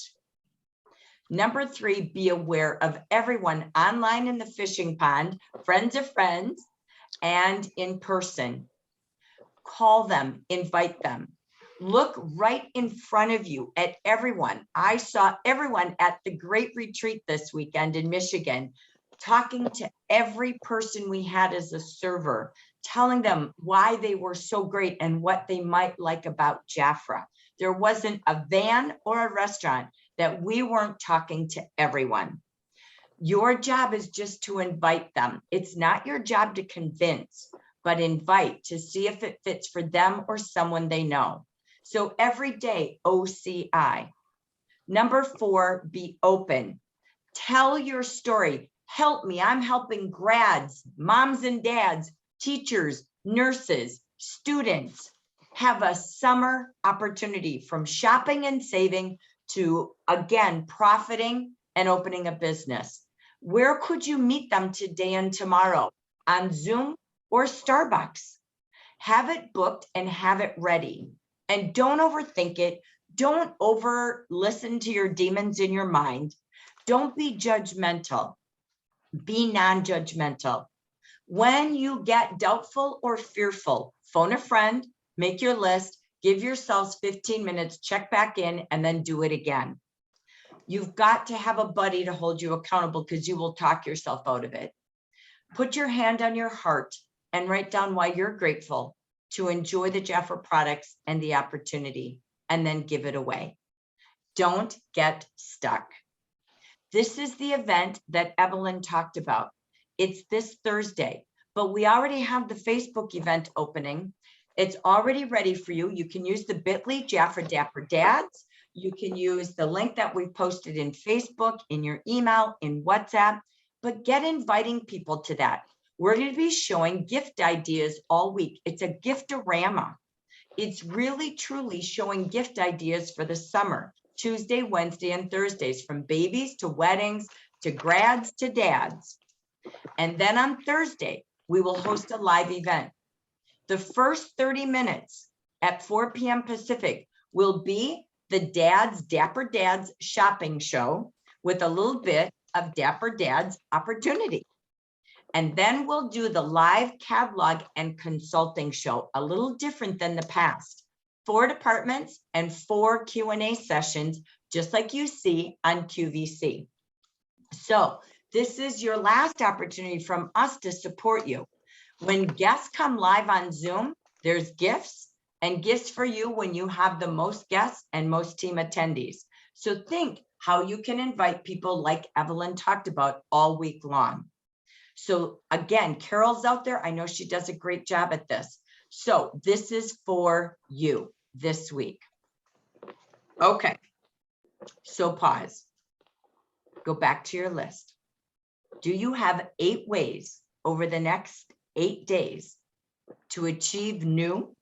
Number 3, be aware of everyone online in the fishing pond, friends of friends, and in person. Call them, invite them. Look right in front of you at everyone. I saw everyone at the great retreat this weekend in Michigan, talking to every person we had as a server, telling them why they were so great and what they might like about Jafra. There wasn't a van or a restaurant that we weren't talking to everyone. Your job is just to invite them. It's not your job to convince, but invite to see if it fits for them or someone they know. So every day, OCI. Number 4, be open. Tell your story. Help me, I'm helping grads, moms and dads, teachers, nurses, students have a summer opportunity from shopping and saving to, again, profiting and opening a business. Where could you meet them today and tomorrow? On Zoom or Starbucks? Have it booked and have it ready. And don't overthink it. Don't over listen to your demons in your mind. Don't be judgmental. Be non-judgmental. When you get doubtful or fearful, phone a friend, make your list, give yourselves 15 minutes, check back in, and then do it again. You've got to have a buddy to hold you accountable because you will talk yourself out of it. Put your hand on your heart and write down why you're grateful to enjoy the Jafra products and the opportunity, and then give it away. Don't get stuck. This is the event that Evelyn talked about. It's this Thursday, but we already have the Facebook event opening. It's already ready for you. You can use the bit.ly Jafra Dapper Dads. You can use the link that we posted in Facebook, in your email, in WhatsApp, but get inviting people to that. We're going to be showing gift ideas all week. It's a gift-orama. It's really, truly showing gift ideas for the summer, Tuesday, Wednesday, and Thursdays, from babies to weddings, to grads, to dads. And then on Thursday, we will host a live event. The first 30 minutes at 4 p.m. Pacific will be the Dapper Dads shopping show with a little bit of Dapper Dads opportunity. And then we'll do the live catalog and consulting show, a little different than the past. 4 departments and 4 Q&A sessions, just like you see on QVC. So this is your last opportunity from us to support you. When guests come live on Zoom, there's gifts and gifts for you when you have the most guests and most team attendees. So think how you can invite people like Evelyn talked about all week long. So again, Carol's out there. I know she does a great job at this. So this is for you this week. Okay, so pause. Go back to your list. Do you have 8 ways over the next 8 days to achieve new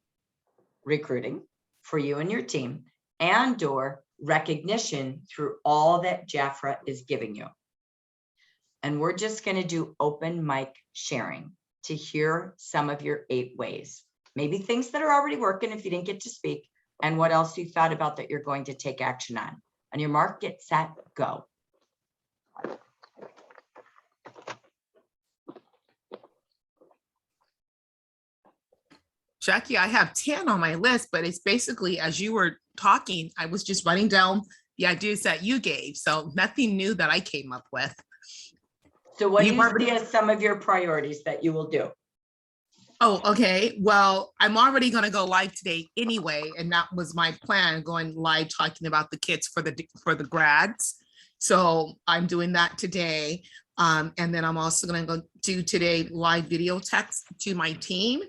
recruiting for you and your team and/or recognition through all that Jafra is giving you? And we're just going to do open mic sharing to hear some of your 8 ways. Maybe things that are already working if you didn't get to speak, and what else you thought about that you're going to take action on. On your mark, get set, go. Jackie, I have 10 on my list, but it's basically, as you were talking, I was just writing down the ideas that you gave. So nothing new that I came up with. So what do you see as some of your priorities that you will do? Oh, okay. Well, I'm already going to go live today anyway. And that was my plan, going live talking about the kits for the grads. So I'm doing that today. And then I'm also going to go do today live video text to my team,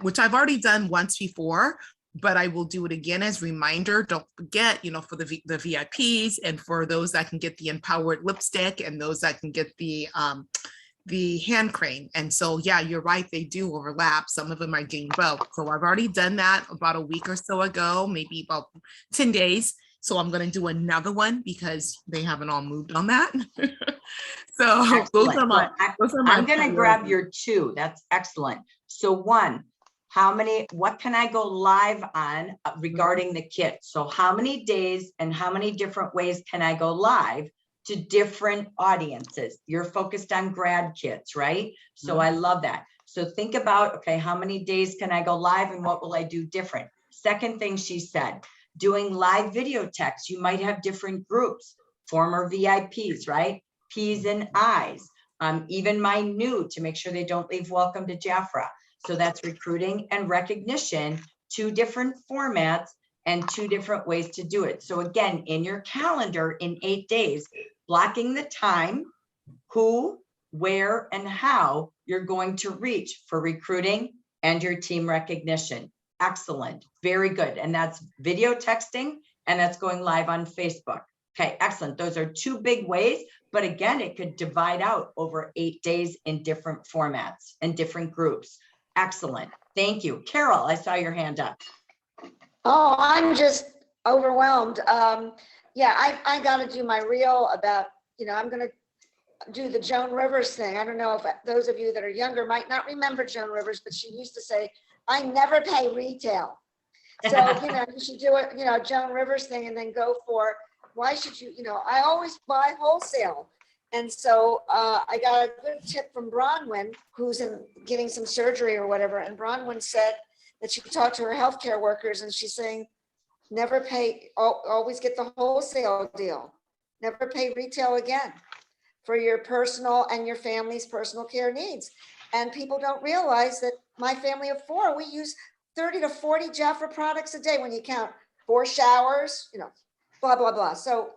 which I've already done once before, but I will do it again as a reminder. Don't forget, for the VIPs and for those that can get the empowered lipstick and those that can get the hand crane. And so, yeah, you're right. They do overlap. Some of them are getting both. So I've already done that about a week or so ago, maybe about 10 days. So I'm going to do another one because they haven't all moved on that. So those are my I'm going to grab your 2. That's excellent. So 1, what can I go live on regarding the kit? So how many days and how many different ways can I go live to different audiences? You're focused on grad kits, right? So I love that. So think about, okay, how many days can I go live and what will I do different? Second thing she said, doing live video text. You might have different groups, former VIPs, right? P's and I's, even my new, to make sure they don't leave welcome to Jafra. So that's recruiting and recognition, 2 different formats and 2 different ways to do it. So again, in your calendar in 8 days, blocking the time, who, where, and how you're going to reach for recruiting and your team recognition. Excellent, very good. And that's video texting, and that's going live on Facebook. Okay, excellent. Those are 2 big ways, but again, it could divide out over 8 days in different formats and different groups. Excellent, thank you. Carol, I saw your hand up. Oh, I'm just overwhelmed. Yeah, I got to do my reel about, I'm going to do the Joan Rivers thing. I don't know if those of you that are younger might not remember Joan Rivers, but she used to say, I never pay retail. So, you should do it, Joan Rivers thing, and then go for, why should you, I always buy wholesale. And so I got a good tip from Bronwyn, who's getting some surgery or whatever. And Bronwyn said that she talked to her healthcare workers, and she's saying, never pay, always get the wholesale deal. Never pay retail again for your personal and your family's personal care needs. And people don't realize that my family of 4, we use 30 to 40 Jafra products a day when you count 4 showers, blah, blah, blah. So,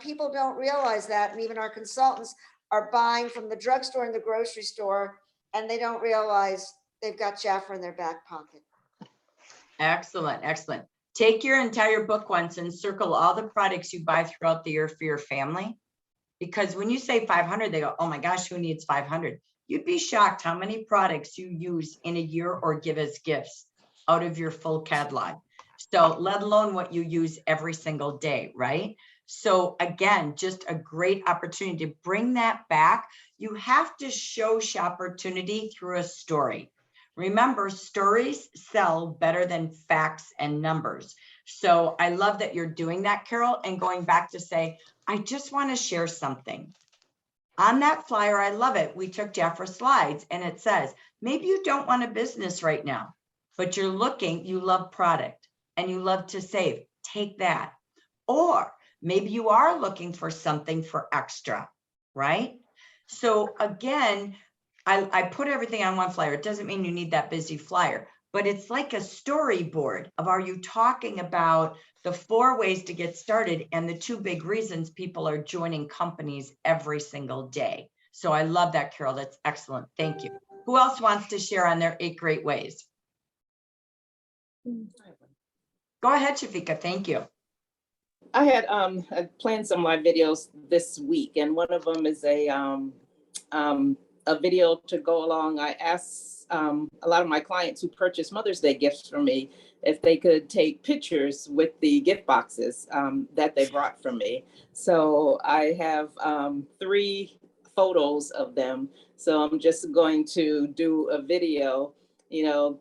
people don't realize that. And even our consultants are buying from the drugstore and the grocery store, and they don't realize they've got Jafra in their back pocket. Excellent, excellent. Take your entire book once and circle all the products you buy throughout the year for your family. Because when you say 500, they go, oh my gosh, who needs 500? You'd be shocked how many products you use in a year or give as gifts out of your full catalog. So let alone what you use every single day, right? So again, just a great opportunity to bring that back. You have to show Shopportunity through a story. Remember, stories sell better than facts and numbers. So I love that you're doing that, Carol, and going back to say, I just want to share something. On that flyer, I love it. We took Jafra slides and it says, maybe you don't want a business right now, but you're looking, you love product and you love to save. Take that. Or maybe you are looking for something for extra, right? So again, I put everything on one flyer. It doesn't mean you need that busy flyer, but it's like a storyboard of, are you talking about the 4 ways to get started and the 2 big reasons people are joining companies every single day. So I love that, Carol. That's excellent. Thank you. Who else wants to share on their 8 great ways? Go ahead, Shafika. Thank you. I had planned some live videos this week, and one of them is a video to go along. I asked a lot of my clients who purchase Mother's Day gifts from me if they could take pictures with the gift boxes that they brought from me. So I have 3 photos of them. So I'm just going to do a video,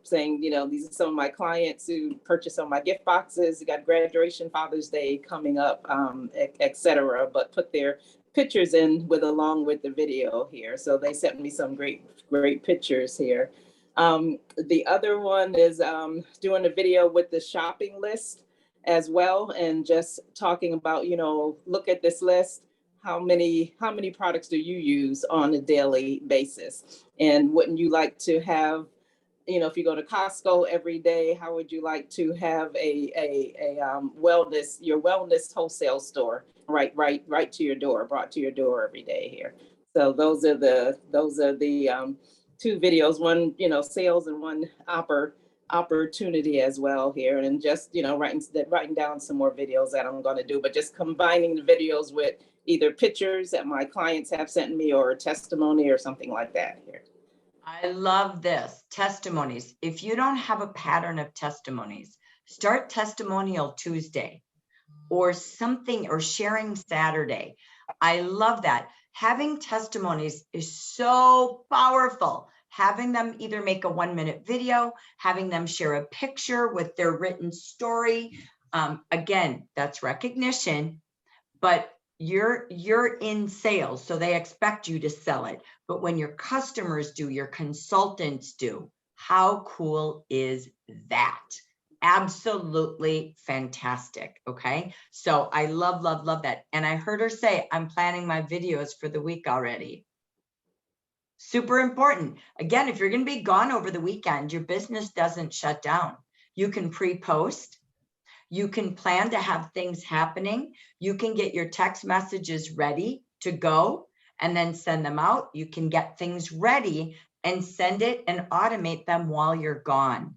saying, these are some of my clients who purchased some of my gift boxes. You got graduation, Father's Day coming up, et cetera, but put their pictures in along with the video here. So they sent me some great pictures here. The other one is doing a video with the shopping list as well, and just talking about, look at this list. How many products do you use on a daily basis? And wouldn't you like to have, if you go to Costco every day, how would you like to have your wellness wholesale store right to your door, brought to your door every day here? So those are the 2 videos, one, sales, and one opportunity as well here. And just, writing down some more videos that I'm going to do, but just combining the videos with either pictures that my clients have sent me or a testimony or something like that here. I love this. Testimonies. If you don't have a pattern of testimonies, start Testimonial Tuesday or something, or sharing Saturday. I love that. Having testimonies is so powerful. Having them either make a 1-minute video, having them share a picture with their written story. Again, that's recognition, but you're in sales, so they expect you to sell it. But when your customers do, your consultants do, how cool is that? Absolutely fantastic. Okay. So I love that. And I heard her say, I'm planning my videos for the week already. Super important. Again, if you're going to be gone over the weekend, your business doesn't shut down. You can pre-post. You can plan to have things happening. You can get your text messages ready to go and then send them out. You can get things ready and send it and automate them while you're gone.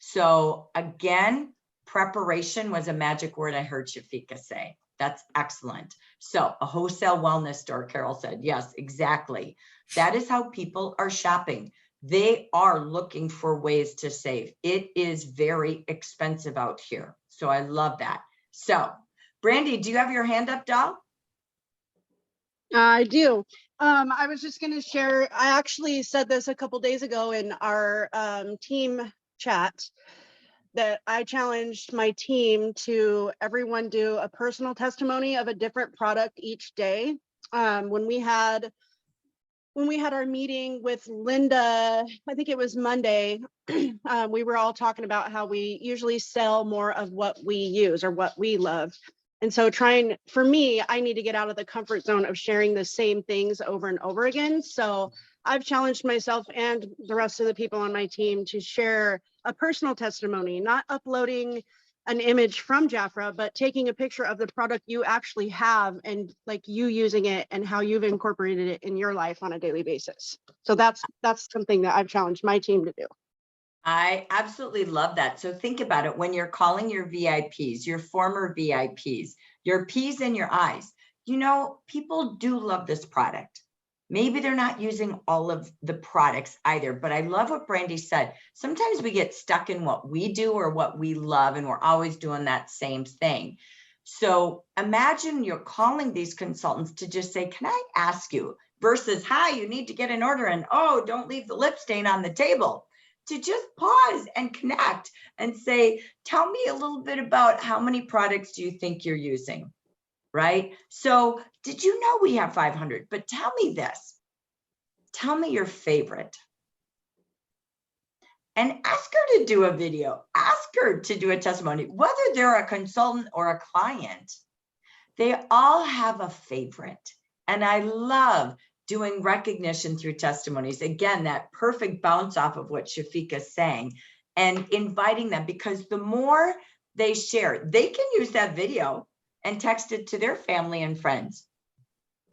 So again, preparation was a magic word I heard Shafika say. That's excellent. So a wholesale wellness store, Carol said. Yes, exactly. That is how people are shopping. They are looking for ways to save. It is very expensive out here. So I love that. So Brandy, do you have your hand up, doll? I do. I was just going to share, I actually said this a couple days ago in our team chat, that I challenged my team to everyone do a personal testimony of a different product each day. When we had our meeting with Linda, I think it was Monday, we were all talking about how we usually sell more of what we use or what we love. And so for me, I need to get out of the comfort zone of sharing the same things over and over again. So I've challenged myself and the rest of the people on my team to share a personal testimony, not uploading an image from Jafra, but taking a picture of the product you actually have and like you using it and how you've incorporated it in your life on a daily basis. So that's something that I've challenged my team to do. I absolutely love that. So think about it when you're calling your VIPs, your former VIPs, your P's in your eyes. You know, people do love this product. Maybe they're not using all of the products either, but I love what Brandy said. Sometimes we get stuck in what we do or what we love, and we're always doing that same thing. So imagine you're calling these consultants to just say, can I ask you, versus, hi, you need to get an order, and oh, don't leave the lip stain on the table. To just pause and connect and say, tell me a little bit about how many products do you think you're using, right? So did you know we have 500? But tell me this, tell me your favorite. And ask her to do a video, ask her to do a testimony, whether they're a consultant or a client, they all have a favorite. And I love doing recognition through testimonies. Again, that perfect bounce off of what Shafika's saying and inviting them, because the more they share, they can use that video and text it to their family and friends.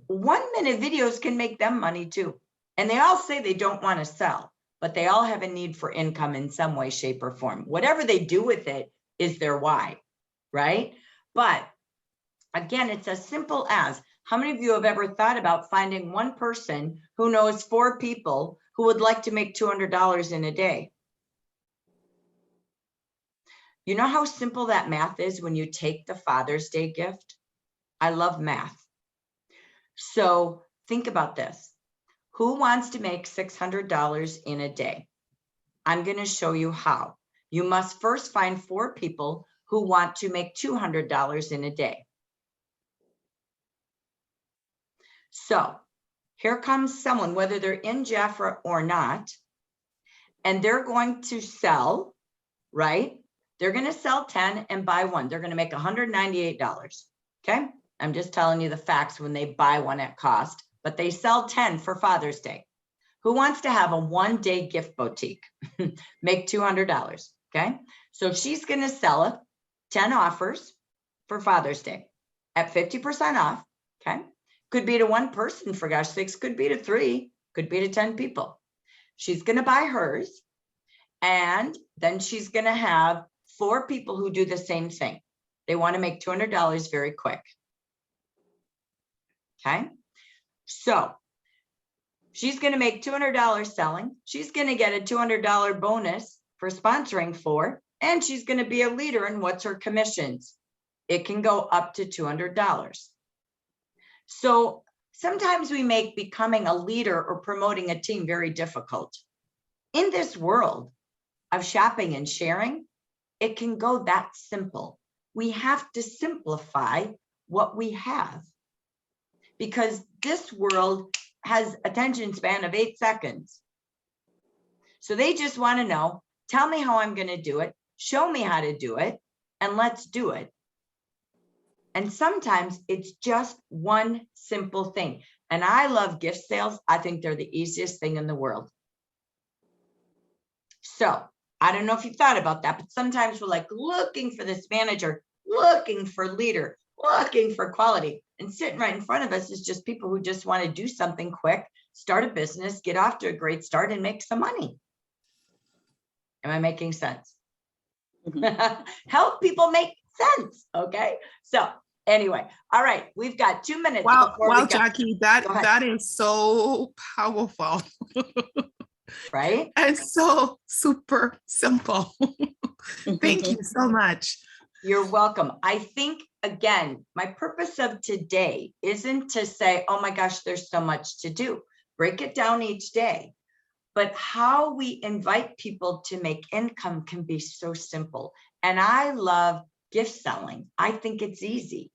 1-minute videos can make them money too. And they all say they don't want to sell, but they all have a need for income in some way, shape, or form. Whatever they do with it is their why, right? But again, it's as simple as, how many of you have ever thought about finding one person who knows 4 people who would like to make $200 in a day? You know how simple that math is when you take the Father's Day gift? I love math. So think about this. Who wants to make $600 in a day? I'm going to show you how. You must first find 4 people who want to make $200 in a day. So here comes someone, whether they're in Jafra or not, and they're going to sell, right? They're going to sell 10 and buy 1. They're going to make $198. Okay. I'm just telling you the facts when they buy 1 at cost, but they sell 10 for Father's Day. Who wants to have a 1-day gift boutique? Make $200. Okay. So she's going to sell it 10 offers for Father's Day at 50% off. Okay. Could be to 1 person, for gosh sakes, could be to 3, could be to 10 people. She's going to buy hers. And then she's going to have 4 people who do the same thing. They want to make $200 very quick. Okay. So she's going to make $200 selling. She's going to get a $200 bonus for sponsoring 4. And she's going to be a leader in what's her commissions. It can go up to $200. So sometimes we make becoming a leader or promoting a team very difficult. In this world of shopping and sharing, it can go that simple. We have to simplify what we have, because this world has attention span of 8 seconds. So they just want to know, tell me how I'm going to do it, show me how to do it, and let's do it. And sometimes it's just one simple thing. And I love gift sales. I think they're the easiest thing in the world. So I don't know if you thought about that, but sometimes we're like looking for this manager, looking for leader, looking for quality, and sitting right in front of us is just people who just want to do something quick, start a business, get off to a great start, and make some money. Am I making sense? Help people make sense. Okay. So anyway, all right, we've got 2 minutes. Wow, before wow, we go. Jackie, that is so powerful. Right? And so super simple. Thank you so much. You're welcome. I think, again, my purpose of today isn't to say, oh my gosh, there's so much to do. Break it down each day. But how we invite people to make income can be so simple. And I love gift selling. I think it's easy,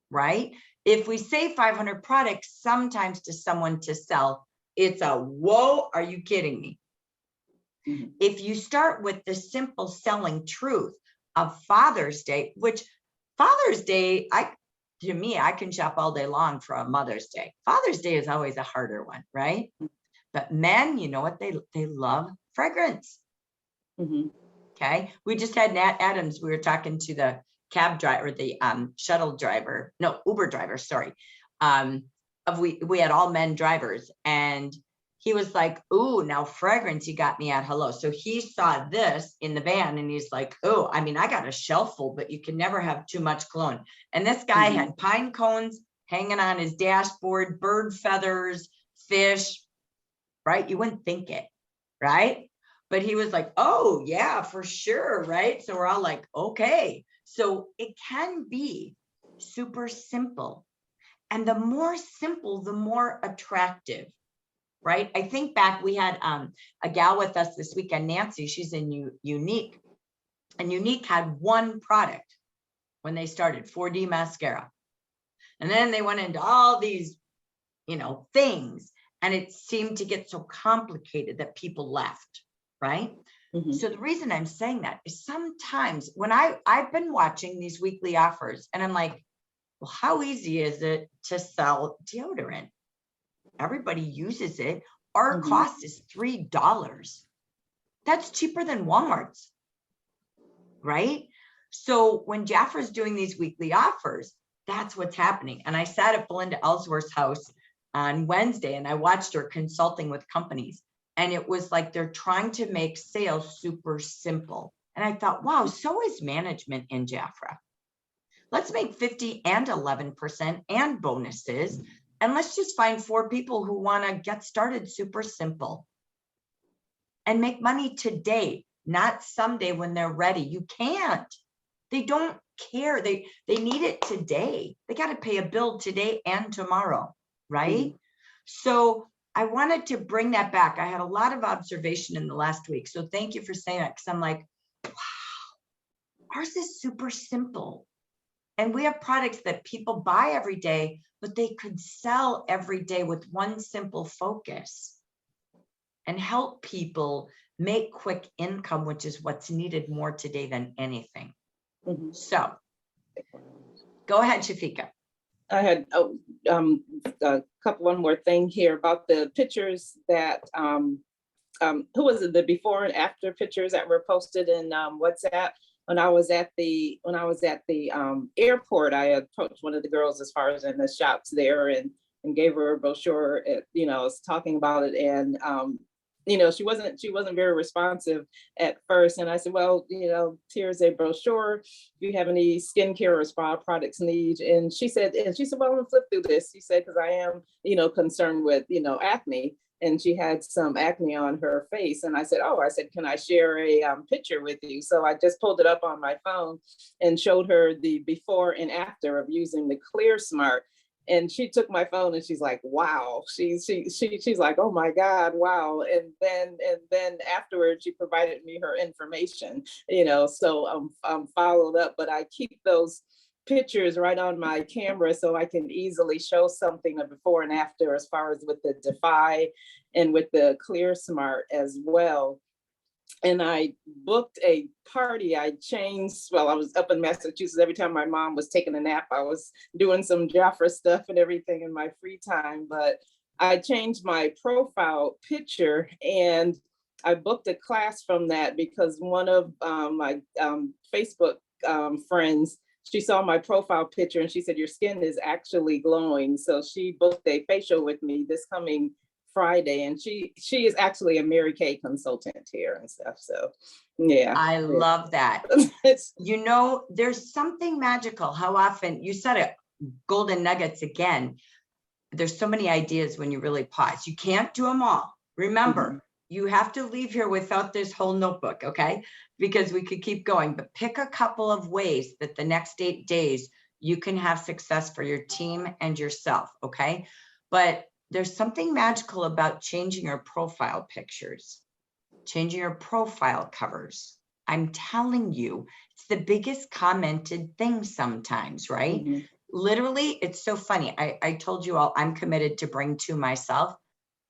right? If we say 500 products, sometimes to someone to sell, it's a, whoa, are you kidding me? If you start with the simple selling truth of Father's Day, which Father's Day, to me, I can shop all day long for a Mother's Day. Father's Day is always a harder one, right? But men, you know what? They love fragrance. Okay. We just had Nat Adams. We were talking to the cab driver, the shuttle driver, no, Uber driver, sorry. We had all men drivers, and he was like, ooh, now fragrance, you got me at hello. So he saw this in the van and he's like, oh, I mean, I got a shelf full, but you can never have too much cologne. And this guy had pine cones hanging on his dashboard, bird feathers, fish, right? You wouldn't think it, right? But he was like, oh yeah, for sure, right? So we're all like, okay. So it can be super simple. And the more simple, the more attractive, right? I think back, we had a gal with us this weekend, Nancy, she's in Unique. And Unique had one product when they started, 4D mascara. And then they went into all these, things, and it seemed to get so complicated that people left, right? So the reason I'm saying that is sometimes when I've been watching these weekly offers and I'm like, well, how easy is it to sell deodorant? Everybody uses it. Our cost is $3. That's cheaper than Walmart's, right? So when Jaffra's doing these weekly offers, that's what's happening. And I sat at Belinda Ellsworth's house on Wednesday and I watched her consulting with companies. And it was like they're trying to make sales super simple. And I thought, wow, so is management in Jaffra. Let's make 50 and 11% and bonuses. And let's just find 4 people who want to get started super simple and make money today, not someday when they're ready. You can't. They don't care. They need it today. They got to pay a bill today and tomorrow, right? So I wanted to bring that back. I had a lot of observation in the last week. So thank you for saying that, because I'm like, wow, ours is super simple. And we have products that people buy every day, but they could sell every day with one simple focus and help people make quick income, which is what's needed more today than anything. So go ahead, Shafika. I had one more thing here about the pictures that, who was it, the before and after pictures that were posted in WhatsApp. When I was at the airport, I approached one of the girls as far as in the shops there and gave her a brochure. Was talking about it, and she wasn't very responsive at first. And I said, well, here's a brochure. Do you have any skincare or spa products need? And she said, well, I'm gonna flip through this. She said, because I am, concerned with, acne. And she had some acne on her face. And I said, can I share a picture with you? So I just pulled it up on my phone and showed her the before and after of using the Clear Smart. And she took my phone and she's like, wow. She's like, oh my God, wow. And then afterwards, she provided me her information, so I'm followed up, but I keep those pictures right on my camera so I can easily show something of before and after, as far as with the Defy and with the Clear Smart as well. And I booked a party. I was up in Massachusetts. Every time my mom was taking a nap, I was doing some Jaffra stuff and everything in my free time. But I changed my profile picture and I booked a class from that because one of my Facebook friends, she saw my profile picture and she said, your skin is actually glowing. So she booked a facial with me this coming Friday, and she is actually a Mary Kay consultant here and stuff. So yeah, I love that. There's something magical. How often, you said it, golden nuggets again. There's so many ideas when you really pause. You can't do them all. Remember, you have to leave here without this whole notebook, okay? Because we could keep going, but pick a couple of ways that the next 8 days you can have success for your team and yourself, okay? But there's something magical about changing your profile pictures, changing your profile covers. I'm telling you, it's the biggest commented thing sometimes, right? Literally, it's so funny. I told you all I'm committed to bring to myself.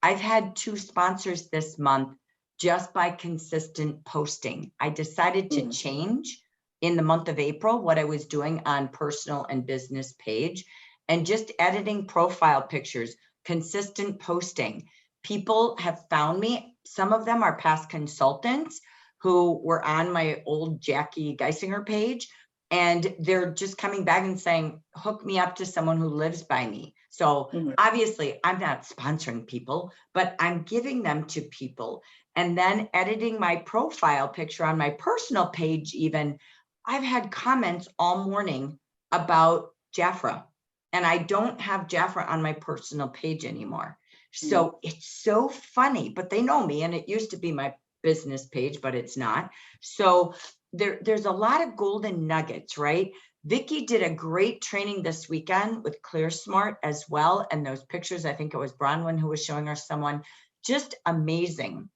I've had 2 sponsors this month just by consistent posting. I decided to change in the month of April what I was doing on personal and business page, and just editing profile pictures, consistent posting. People have found me. Some of them are past consultants who were on my old Jackie Geisinger page, And they're just coming back and saying, hook me up to someone who lives by me. So Mhm. obviously I'm not sponsoring people, but I'm giving them to people. And then editing my profile picture on my personal page, even, I've had comments all morning about Jafra. And I don't have Jafra on my personal page anymore. So it's so funny, but they know me, and it used to be my business page, but it's not. So there's a lot of golden nuggets, right? Vicki did a great training this weekend with ClearSmart as well. And those pictures, I think it was Bronwyn who was showing her someone, just amazing.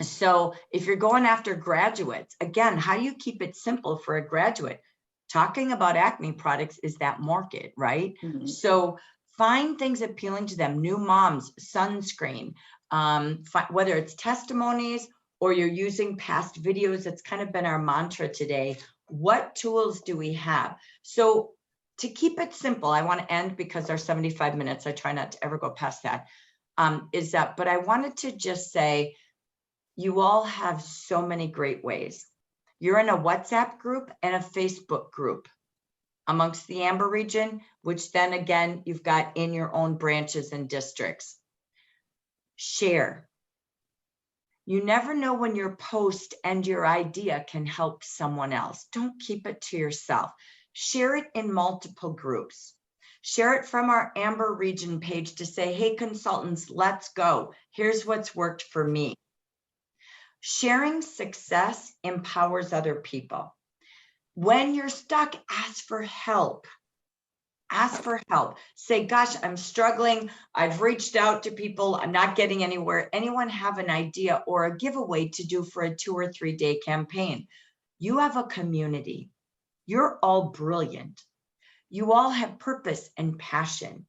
So if you're going after graduates, again, how do you keep it simple for a graduate? Talking about acne products is that market, right? So find things appealing to them. New moms, sunscreen, whether it's testimonies or you're using past videos. That's kind of been our mantra today. What tools do we have? So to keep it simple, I want to end because our 75 minutes, I try not to ever go past that, but I wanted to just say, you all have so many great ways. You're in a WhatsApp group and a Facebook group amongst the Amber region, which then again, you've got in your own branches and districts. Share. You never know when your post and your idea can help someone else. Don't keep it to yourself. Share it in multiple groups. Share it from our Amber region page to say, hey, consultants, let's go. Here's what's worked for me. Sharing success empowers other people. When you're stuck, ask for help. Ask for help. Say, gosh, I'm struggling. I've reached out to people. I'm not getting anywhere. Anyone have an idea or a giveaway to do for a 2 or 3 day campaign? You have a community. You're all brilliant. You all have purpose and passion.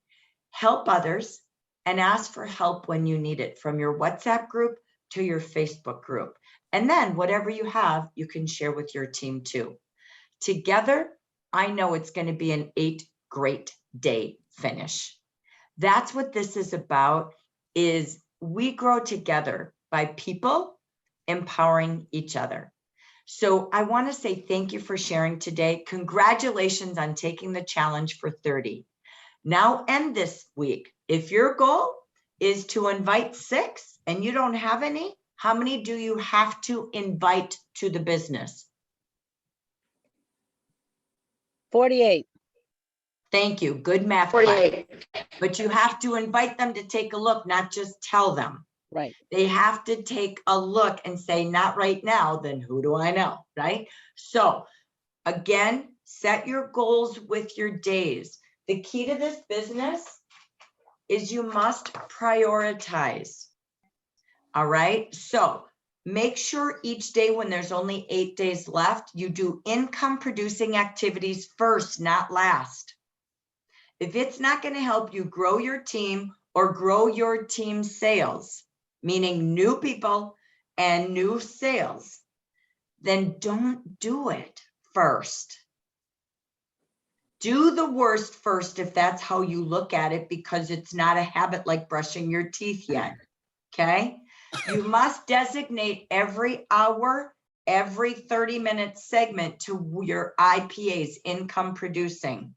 Help others and ask for help when you need it, from your WhatsApp group to your Facebook group. And then whatever you have, you can share with your team too. Together, I know it's going to be an 8 great day finish. That's what this is about, is we grow together by people empowering each other. So I want to say thank you for sharing today. Congratulations on taking the challenge for 30. Now end this week. If your goal is to invite 6 and you don't have any, how many do you have to invite to the business? 48. Thank you. Good math class. 48. But you have to invite them to take a look, not just tell them. Right. They have to take a look and say, not right now, then who do I know, right? So again, set your goals with your days. The key to this business is you must prioritize. All right. So make sure each day, when there's only 8 days left, you do income producing activities first, not last. If it's not going to help you grow your team or grow your team's sales, meaning new people and new sales, then don't do it first. Do the worst first if that's how you look at it, because it's not a habit like brushing your teeth yet. Okay? You must designate every hour, every 30-minute segment to your IPAs, income producing.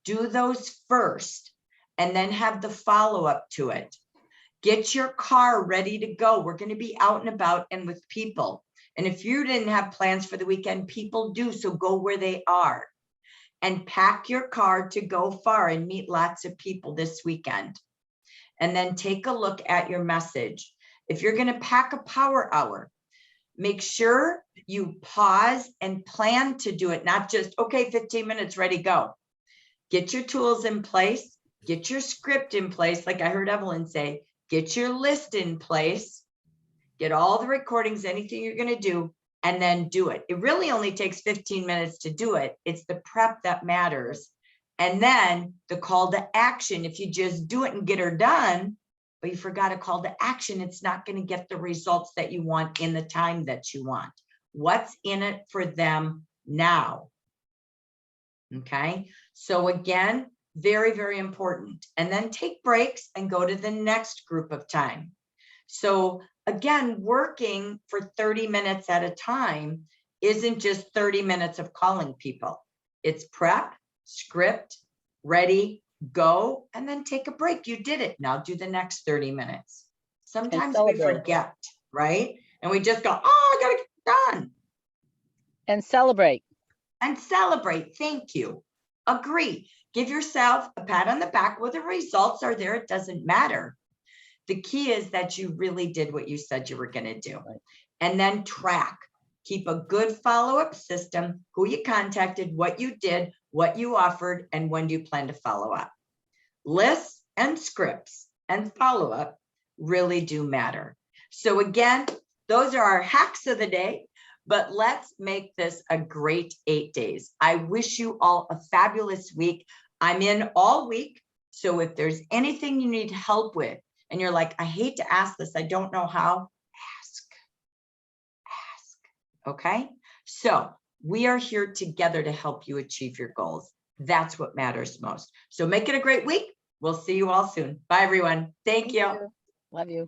Do those first and then have the follow-up to it. Get your car ready to go. We're going to be out and about and with people. And if you didn't have plans for the weekend, people do, so go where they are. And pack your car to go far and meet lots of people this weekend. And then take a look at your message. If you're going to pack a power hour, make sure you pause and plan to do it, not just, okay, 15 minutes, ready, go. Get your tools in place, get your script in place. Like I heard Evelyn say, get your list in place, get all the recordings, anything you're going to do, and then do it. It really only takes 15 minutes to do it. It's the prep that matters. And then the call to action. If you just do it and get her done, but you forgot a call to action, it's not going to get the results that you want in the time that you want. What's in it for them now? Okay. So again, very, very important. And then take breaks and go to the next group of time. So again, working for 30 minutes at a time isn't just 30 minutes of calling people. It's prep, script, ready, go, and then take a break. You did it. Now do the next 30 minutes. Sometimes we celebrate. forget, right? And we just go, oh, I gotta get done. And celebrate. And celebrate. Thank you. Agree. Give yourself a pat on the back. Whether results are there, it doesn't matter. The key is that you really did what you said you were going to do. And then track. Keep a good follow-up system, who you contacted, what you did, what you offered, and when do you plan to follow up. Lists and scripts and follow-up really do matter. So again, those are our hacks of the day. But let's make this a great 8 days. I wish you all a fabulous week. I'm in all week. So if there's anything you need help with, and you're like, I hate to ask this, I don't know how, ask, okay? So we are here together to help you achieve your goals. That's what matters most. So make it a great week. We'll see you all soon. Bye, everyone. Thank you. Love you.